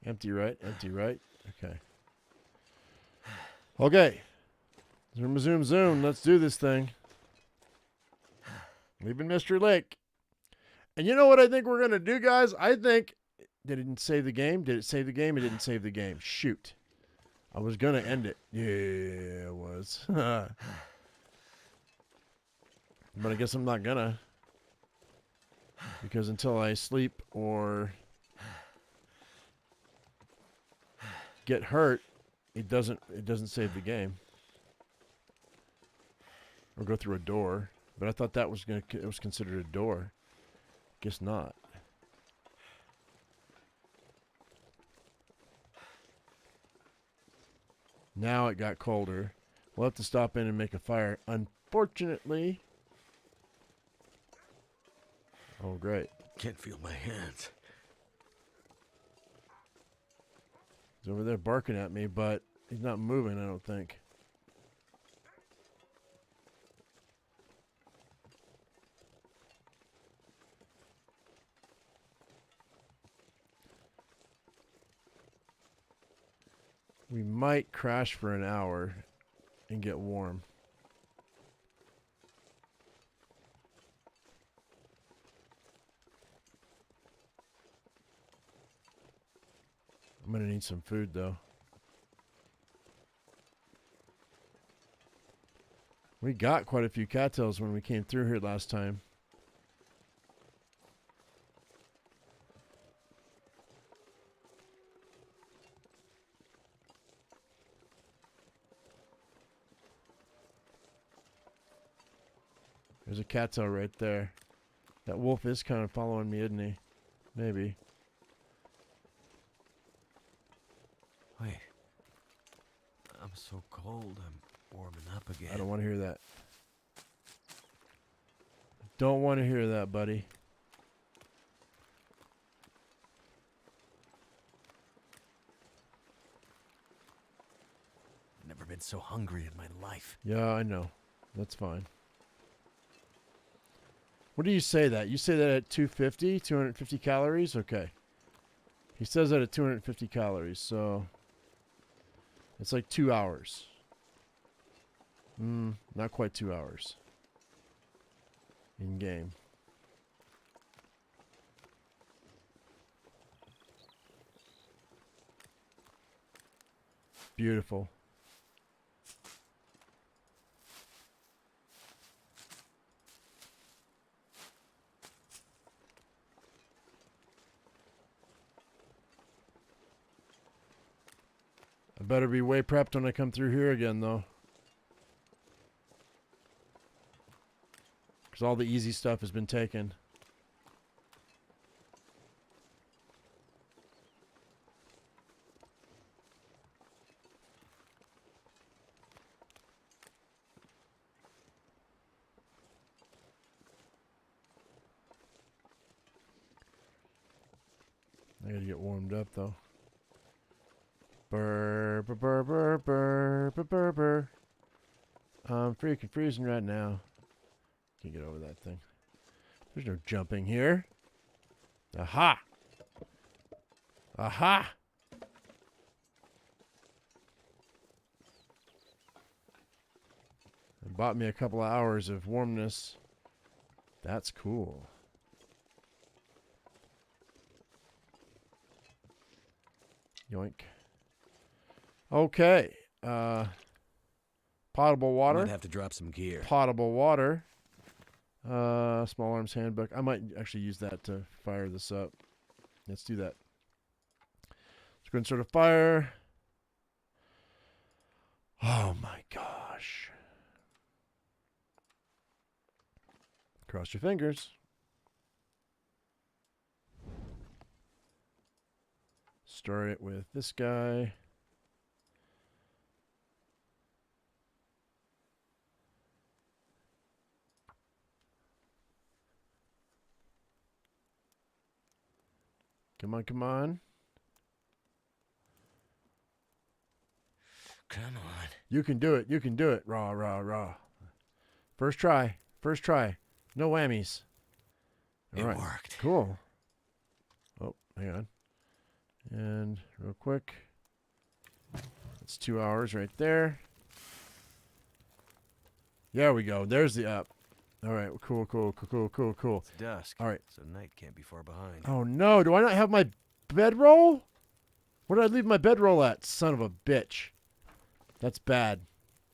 empty right, empty right. Okay. Okay. Zoom, zoom, zoom. Let's do this thing. Leaving Mystery Lake. And you know what I think we're going to do, guys? I think... Did it save the game? Did it save the game? It didn't save the game. Shoot. I was going to end it. Yeah, it was. But I guess I'm not going to. Because until I sleep or get hurt, it doesn't save the game. Or go through a door. But I thought that was it was considered a door. Guess not. Now it got colder. We'll have to stop in and make a fire. Unfortunately. Oh, great. Can't feel my hands. He's over there barking at me, but he's not moving, I don't think. We might crash for an hour and get warm. I'm going to need some food, though. We got quite a few cattails when we came through here last time. There's a cattail right there. That wolf is kind of following me, isn't he? Maybe. Wait. I'm so cold, I'm warming up again. I don't want to hear that. Don't want to hear that, buddy. Never been so hungry in my life. Yeah, I know. That's fine. What do you say that? You say that at 250 calories? Okay. He says that at 250 calories, so It's like 2 hours. Not quite 2 hours. In game. Beautiful. I better be way prepped when I come through here again, though. Because all the easy stuff has been taken. I gotta get warmed up, though. Burr, burr, burr, burr, burr, burr, burr, burr. I'm freaking freezing right now. Can't get over that thing. There's no jumping here. Aha! Aha! It bought me a couple of hours of warmness. That's cool. Yoink. Okay. Potable water. Might have to drop some gear. Potable water. Small arms handbook. I might actually use that to fire this up. Let's do that. Let's go and start a fire. Oh my gosh. Cross your fingers. Start it with this guy. Come on, come on. Come on. You can do it. You can do it. Raw, raw, raw. First try. First try. No whammies. All right. It worked. Cool. Oh, hang on. And real quick. That's 2 hours right there. There we go. There's the up. All right. Cool, cool, cool, cool, cool, cool. It's dusk. All right. So night can't be far behind. Oh, no. Do I not have my bedroll? Where did I leave my bedroll at? Son of a bitch. That's bad.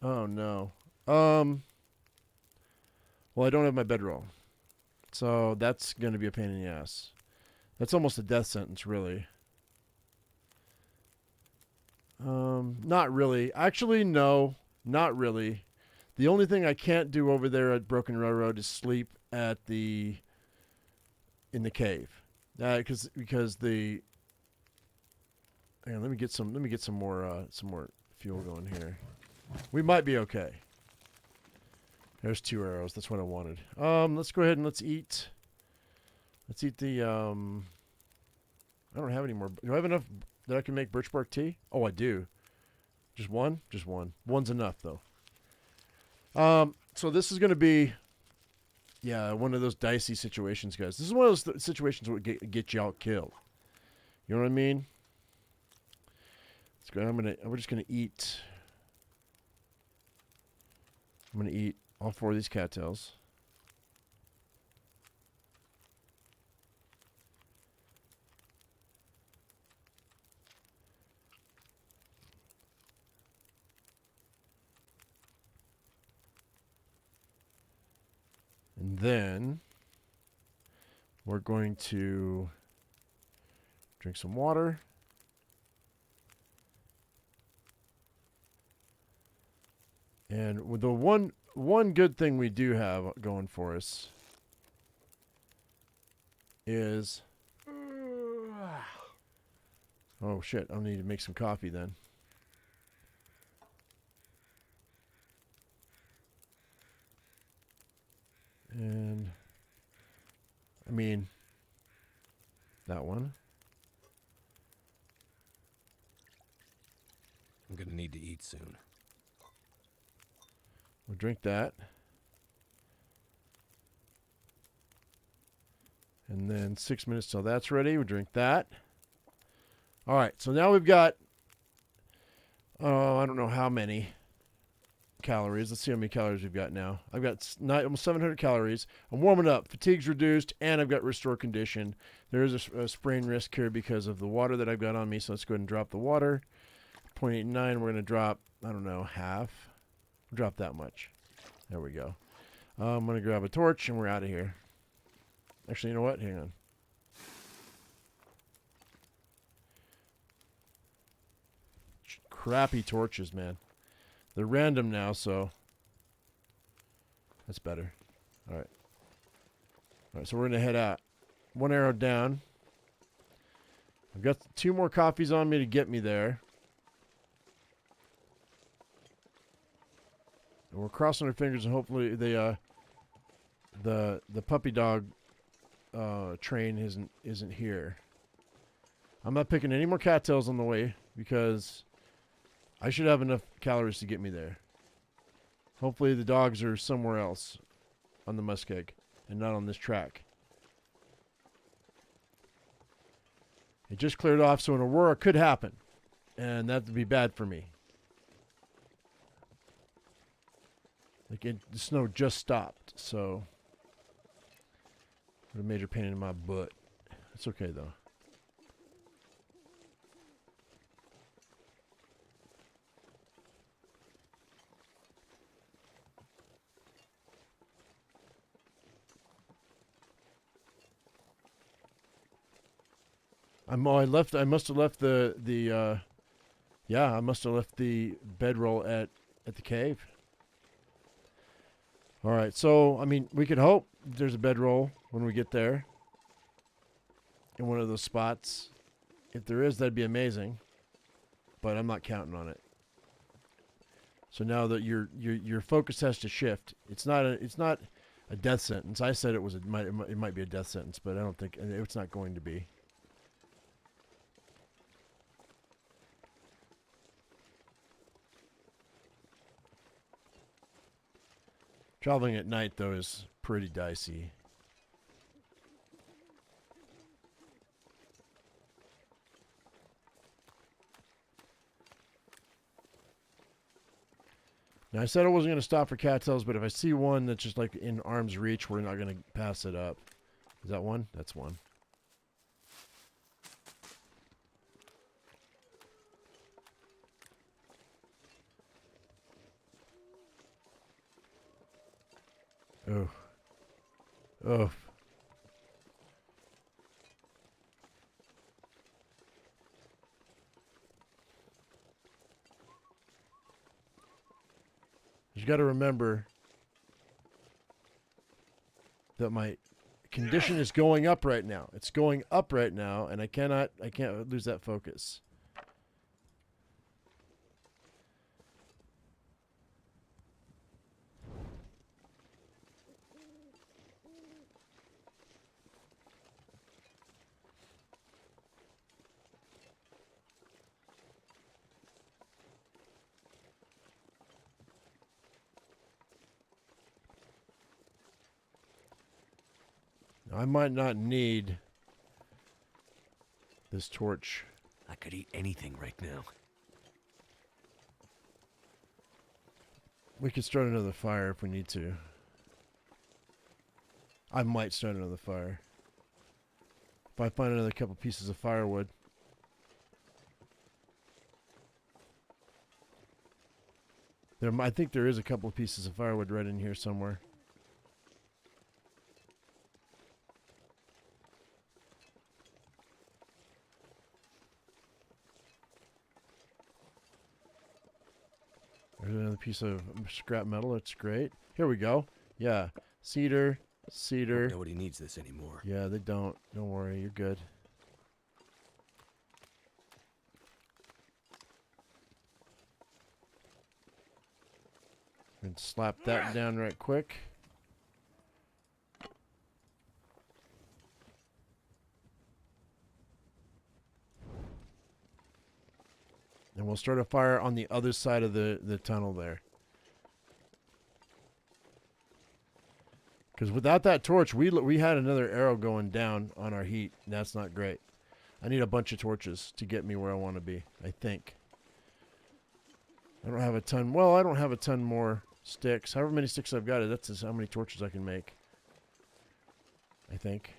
Oh, no. Well, I don't have my bedroll. So that's going to be a pain in the ass. That's almost a death sentence, really. Not really. Actually, no. Not really. The only thing I can't do over there at Broken Railroad is sleep in the cave. Because the hang on, let me get some more fuel going here. We might be okay. There's 2 arrows. That's what I wanted. Let's go ahead and let's eat. Let's eat the I don't have any more. Do I have enough that I can make birch bark tea? Oh, I do. Just one? Just one. One's enough though. So this is going to be one of those dicey situations, guys. This is one of those situations that would get you all killed. You know what I mean? Let's go. We're just going to eat. I'm going to eat all 4 of these cattails. And then we're going to drink some water. And with the one good thing we do have going for us is oh shit, I'll need to make some coffee then. And I mean that one. I'm gonna need to eat soon. We'll drink that. And then 6 minutes till that's ready. We'll drink that. All right, so now we've got Oh, I don't know how many calories. Let's see how many calories we've got now. I've got almost 700 calories. I'm warming up. Fatigue's reduced, and I've got restore condition. There is a sprain risk here because of the water that I've got on me, so let's go ahead and drop the water. 0.89, we're going to drop, I don't know, half. Drop that much. There we go. I'm going to grab a torch, and we're out of here. Actually, you know what? Hang on. Crappy torches, man. They're random now, so that's better. All right. All right, so we're going to head out. One arrow down. I've got 2 more coffees on me to get me there. And we're crossing our fingers, and hopefully the puppy dog train isn't here. I'm not picking any more cattails on the way because I should have enough calories to get me there. Hopefully the dogs are somewhere else on the muskeg and not on this track. It just cleared off, so an aurora could happen, and that would be bad for me. Like the snow just stopped, so what a major pain in my butt. It's okay though. I must have left the bedroll at the cave. All right, so I mean, we could hope there's a bedroll when we get there in one of those spots. If there is, that'd be amazing. But I'm not counting on it. So now that your focus has to shift. It's not a death sentence. I said it was it might be a death sentence, but I don't think it's not going to be. Traveling at night, though, is pretty dicey. Now, I said I wasn't going to stop for cattails, but if I see one that's just like in arm's reach, we're not going to pass it up. Is that one? That's one. Oh. Oh. You got to remember that my condition is going up right now. It's going up right now, and I can't lose that focus. I might not need this torch. I could eat anything right now. We could start another fire if we need to. I might start another fire. If I find another couple pieces of firewood. I think there is a couple of pieces of firewood right in here somewhere. There's another piece of scrap metal. That's great. Here we go. Yeah. Cedar. Cedar. Nobody needs this anymore. Yeah, they don't. Don't worry. You're good. And slap that down right quick. And we'll start a fire on the other side of the tunnel there. Because without that torch, we had another arrow going down on our heat. And that's not great. I need a bunch of torches to get me where I want to be, I think. I don't have a ton. Well, I don't have a ton more sticks. However many sticks I've got, that's just how many torches I can make. I think.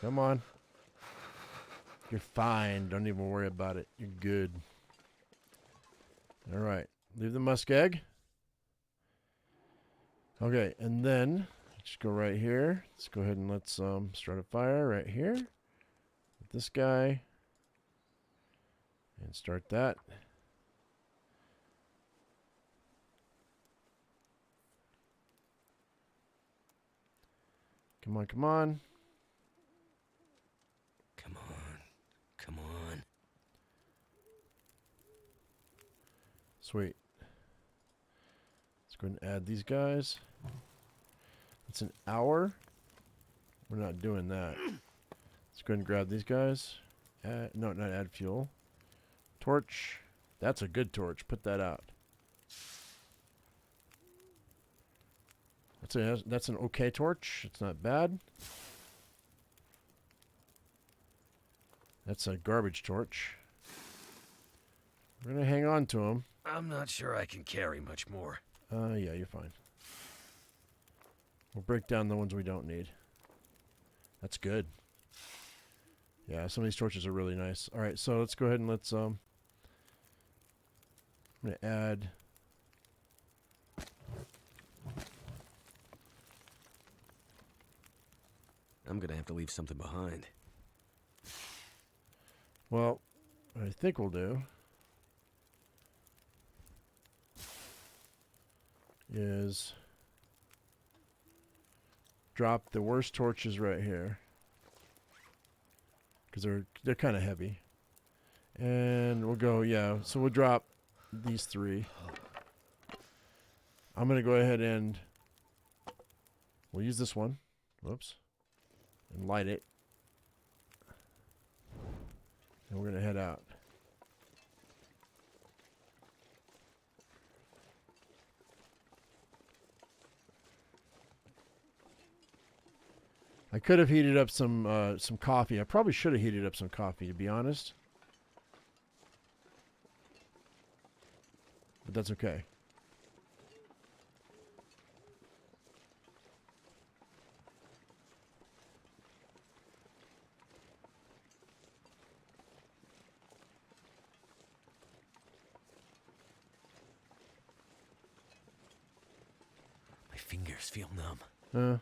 Come on. You're fine. Don't even worry about it. You're good. All right. Leave the musk egg. Okay, and then just go right here. Let's go ahead and let's start a fire right here with this guy and start that. Come on, come on. Come on. Come on. Sweet. Let's go ahead and add these guys. It's an hour. We're not doing that. Let's go ahead and grab these guys. No, not add fuel. Torch. That's a good torch. Put that out. That's an okay torch. It's not bad. That's a garbage torch. We're going to hang on to them. I'm not sure I can carry much more. Yeah, you're fine. We'll break down the ones we don't need. That's good. Yeah, some of these torches are really nice. All right, so let's go ahead and let's I'm going to add I'm gonna have to leave something behind. well, what I think we'll do is drop the worst torches right here because they're kind of heavy, and we'll go so we'll drop these 3. I'm gonna go ahead and we'll use this one, whoops, and light it, and we're gonna head out. I could have heated up some coffee. I probably should have heated up some coffee, to be honest. But that's okay. My fingers feel numb.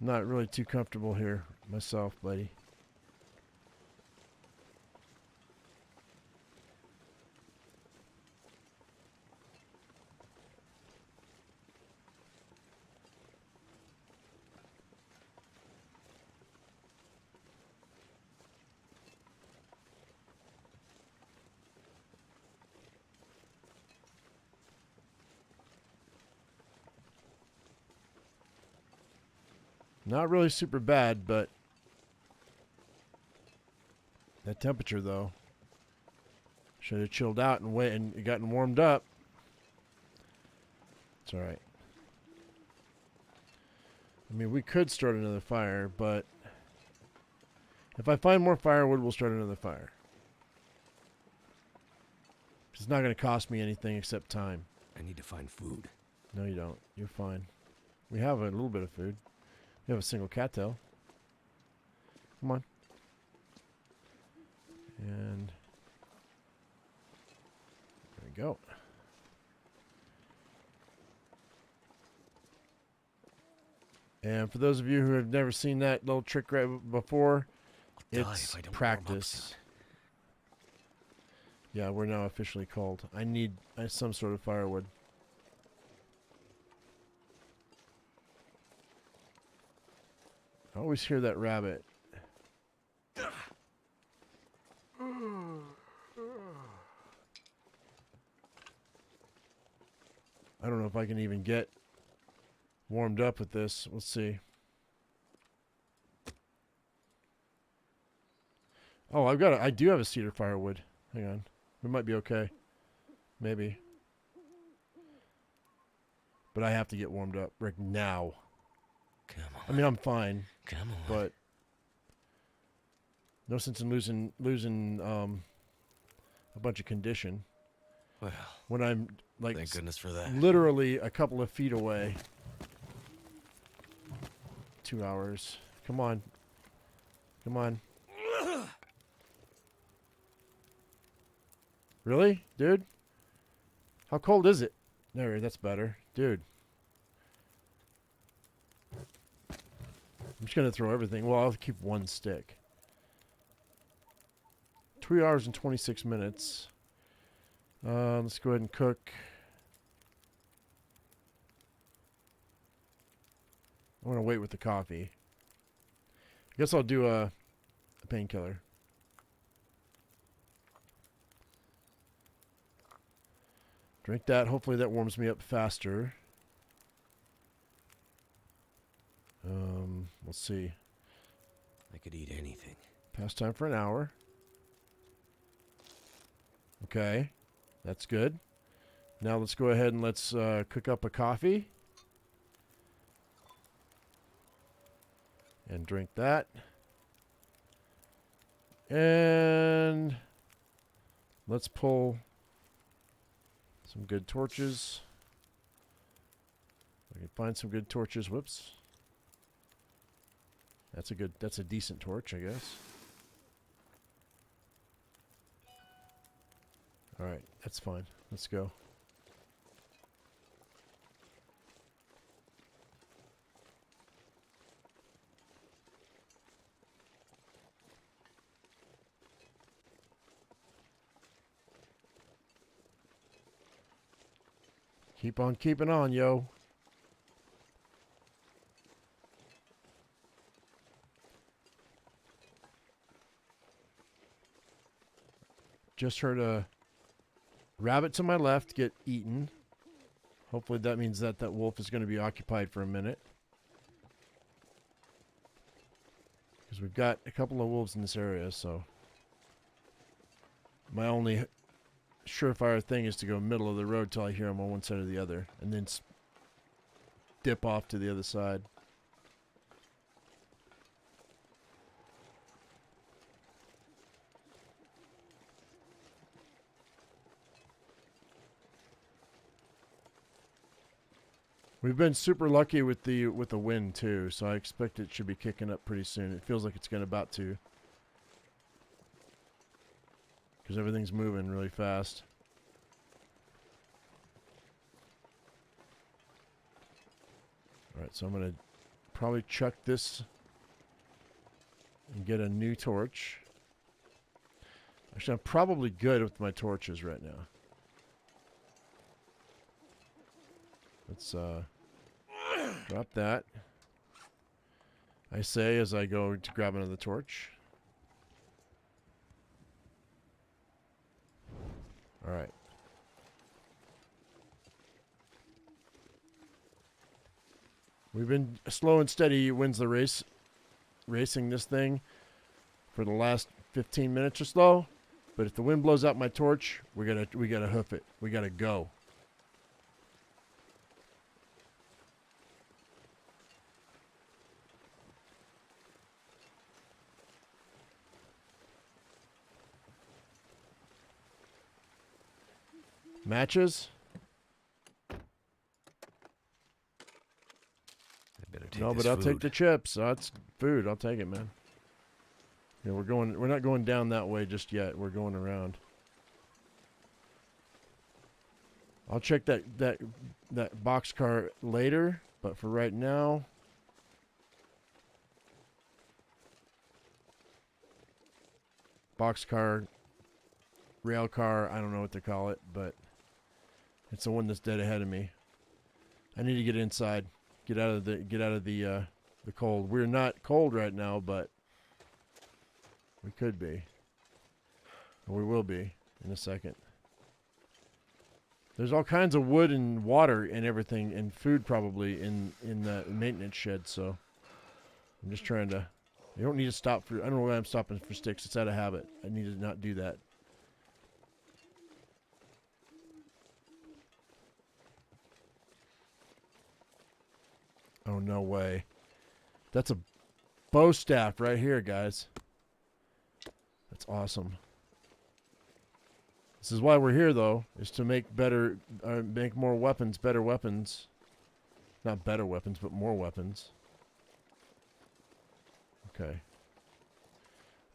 Not really too comfortable here myself, buddy. Not really super bad, but that temperature though should have chilled out and wait and gotten warmed up. It's all right. I mean, we could start another fire, but if I find more firewood, we'll start another fire. It's not going to cost me anything except time. I need to find food. No, you don't. You're fine. We have a little bit of food. We have a single cattail. Come on. And there we go. And for those of you who have never seen that little trick right before, it's practice. Yeah, we're now officially cold. I need some sort of firewood. I always hear that rabbit. I don't know if I can even get warmed up with this. Let's see. Oh, I do have a cedar firewood. Hang on. We might be okay. Maybe. But I have to get warmed up right now. Come on. I mean, I'm fine, Come on. but no sense in losing a bunch of condition Well, when I'm like thank goodness for that. literally a couple of feet away. 2 hours. Come on. Come on. Really? Dude? How cold is it? There, that's better. Dude. I'm just going to throw everything. Well, I'll keep one stick. 2 hours and 26 minutes. Let's go ahead and cook. I want to wait with the coffee. I guess I'll do a painkiller. Drink that. Hopefully that warms me up faster. Let's see. I could eat anything. Past time for an hour. Okay. That's good. Now let's go ahead and let's cook up a coffee. And drink that. And let's pull some good torches. I can find some good torches. Whoops. That's a decent torch, I guess. All right, that's fine. Let's go. Keep on keeping on, yo. Just heard a rabbit to my left get eaten. Hopefully that means that that wolf is going to be occupied for a minute. Because we've got a couple of wolves in this area, so my only surefire thing is to go middle of the road till I hear them on one side or the other, and then dip off to the other side. We've been super lucky with the wind too, so I expect it should be kicking up pretty soon. It feels like it's going about to, because everything's moving really fast. All right, so I'm going to probably chuck this and get a new torch. Actually, I'm probably good with my torches right now. Let's drop that. I say as I go to grab another torch. All right. We've been slow and steady wins the race, racing this thing for the last 15 minutes or so. But if the wind blows out my torch, we gotta hoof it. We gotta go. Matches? No, but I'll take the chips. That's food. I'll take it, man. Yeah, we're not going down that way just yet. We're going around. I'll check that boxcar later, but for right now, boxcar, rail car, I don't know what to call it, but it's the one that's dead ahead of me. I need to get inside. Get out of the cold. We're not cold right now, but we could be. Or we will be in a second. There's all kinds of wood and water and everything and food probably in the maintenance shed, so I'm just trying to You don't need to stop for... I don't know why I'm stopping for sticks. It's out of habit. I need to not do that. Oh, no way. That's a bow staff right here, guys. That's awesome. This is why we're here, though, is to make make more weapons, better weapons. Not better weapons, but more weapons. Okay.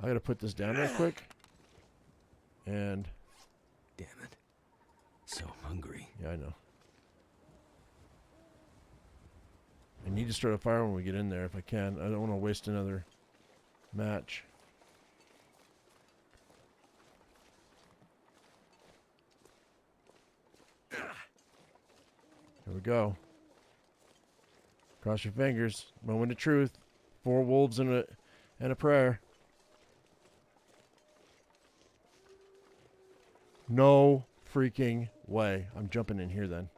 I gotta put this down real quick. And... Damn it. So hungry. Yeah, I know. I need to start a fire when we get in there if I can. I don't want to waste another match. Here we go. Cross your fingers. Moment of truth. 4 wolves and a prayer. No freaking way. I'm jumping in here then.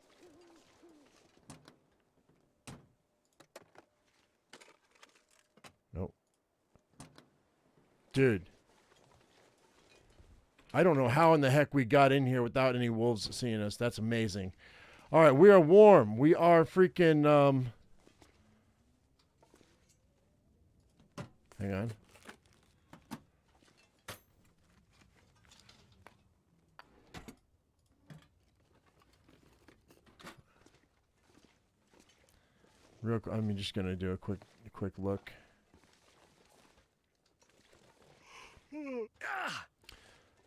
Nope. Dude. I don't know how in the heck we got in here without any wolves seeing us. That's amazing. All right, we are warm. We are freaking, hang on. I'm just gonna do a quick look.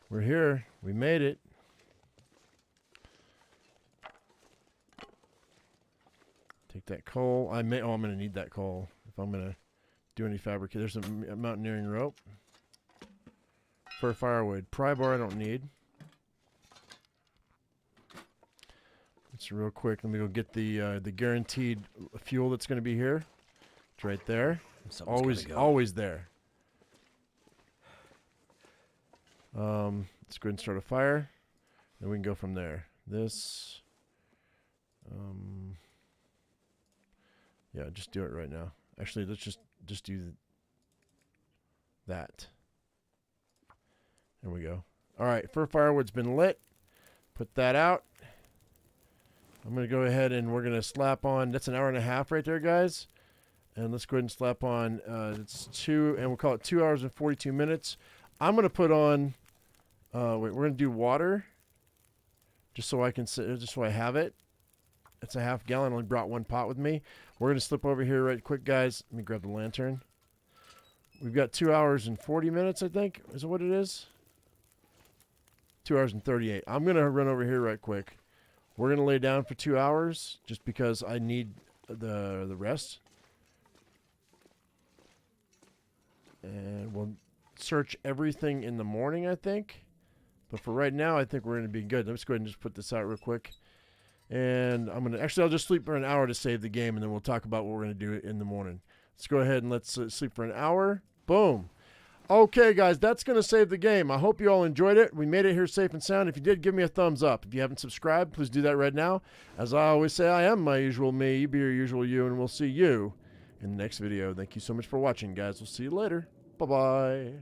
We're here. We made it. Take that coal. I'm gonna need that coal if I'm gonna do any fabrication. There's a mountaineering rope. For firewood. Pry bar I don't need. It's real quick. Let me go get the guaranteed fuel that's gonna be here. It's right there. It's always there. Let's go ahead and start a fire. Then we can go from there. This. Yeah, just do it right now. Actually, let's just do that. There we go. All right, fur firewood's been lit. Put that out. I'm going to go ahead and we're going to slap on, that's an hour and a half right there, guys. And let's go ahead and slap on, it's 2, and we'll call it 2 hours and 42 minutes. I'm going to put on, we're going to do water, just so I can, just so I have it. It's a half gallon. I only brought 1 pot with me. We're going to slip over here right quick, guys. Let me grab the lantern. We've got 2 hours and 40 minutes, I think. Is that what it is? 2 hours and 38. I'm going to run over here right quick. We're going to lay down for 2 hours just because I need the rest. And we'll search everything in the morning, I think. But for right now, I think we're going to be good. Let's go ahead and just put this out real quick. And I'm going to... Actually, I'll just sleep for an hour to save the game, and then we'll talk about what we're going to do in the morning. Let's go ahead and let's sleep for an hour. Boom. Okay, guys, that's going to save the game. I hope you all enjoyed it. We made it here safe and sound. If you did, give me a thumbs up. If you haven't subscribed, please do that right now. As I always say, I am my usual me. You be your usual you, and we'll see you in the next video. Thank you so much for watching, guys. We'll see you later. Bye-bye.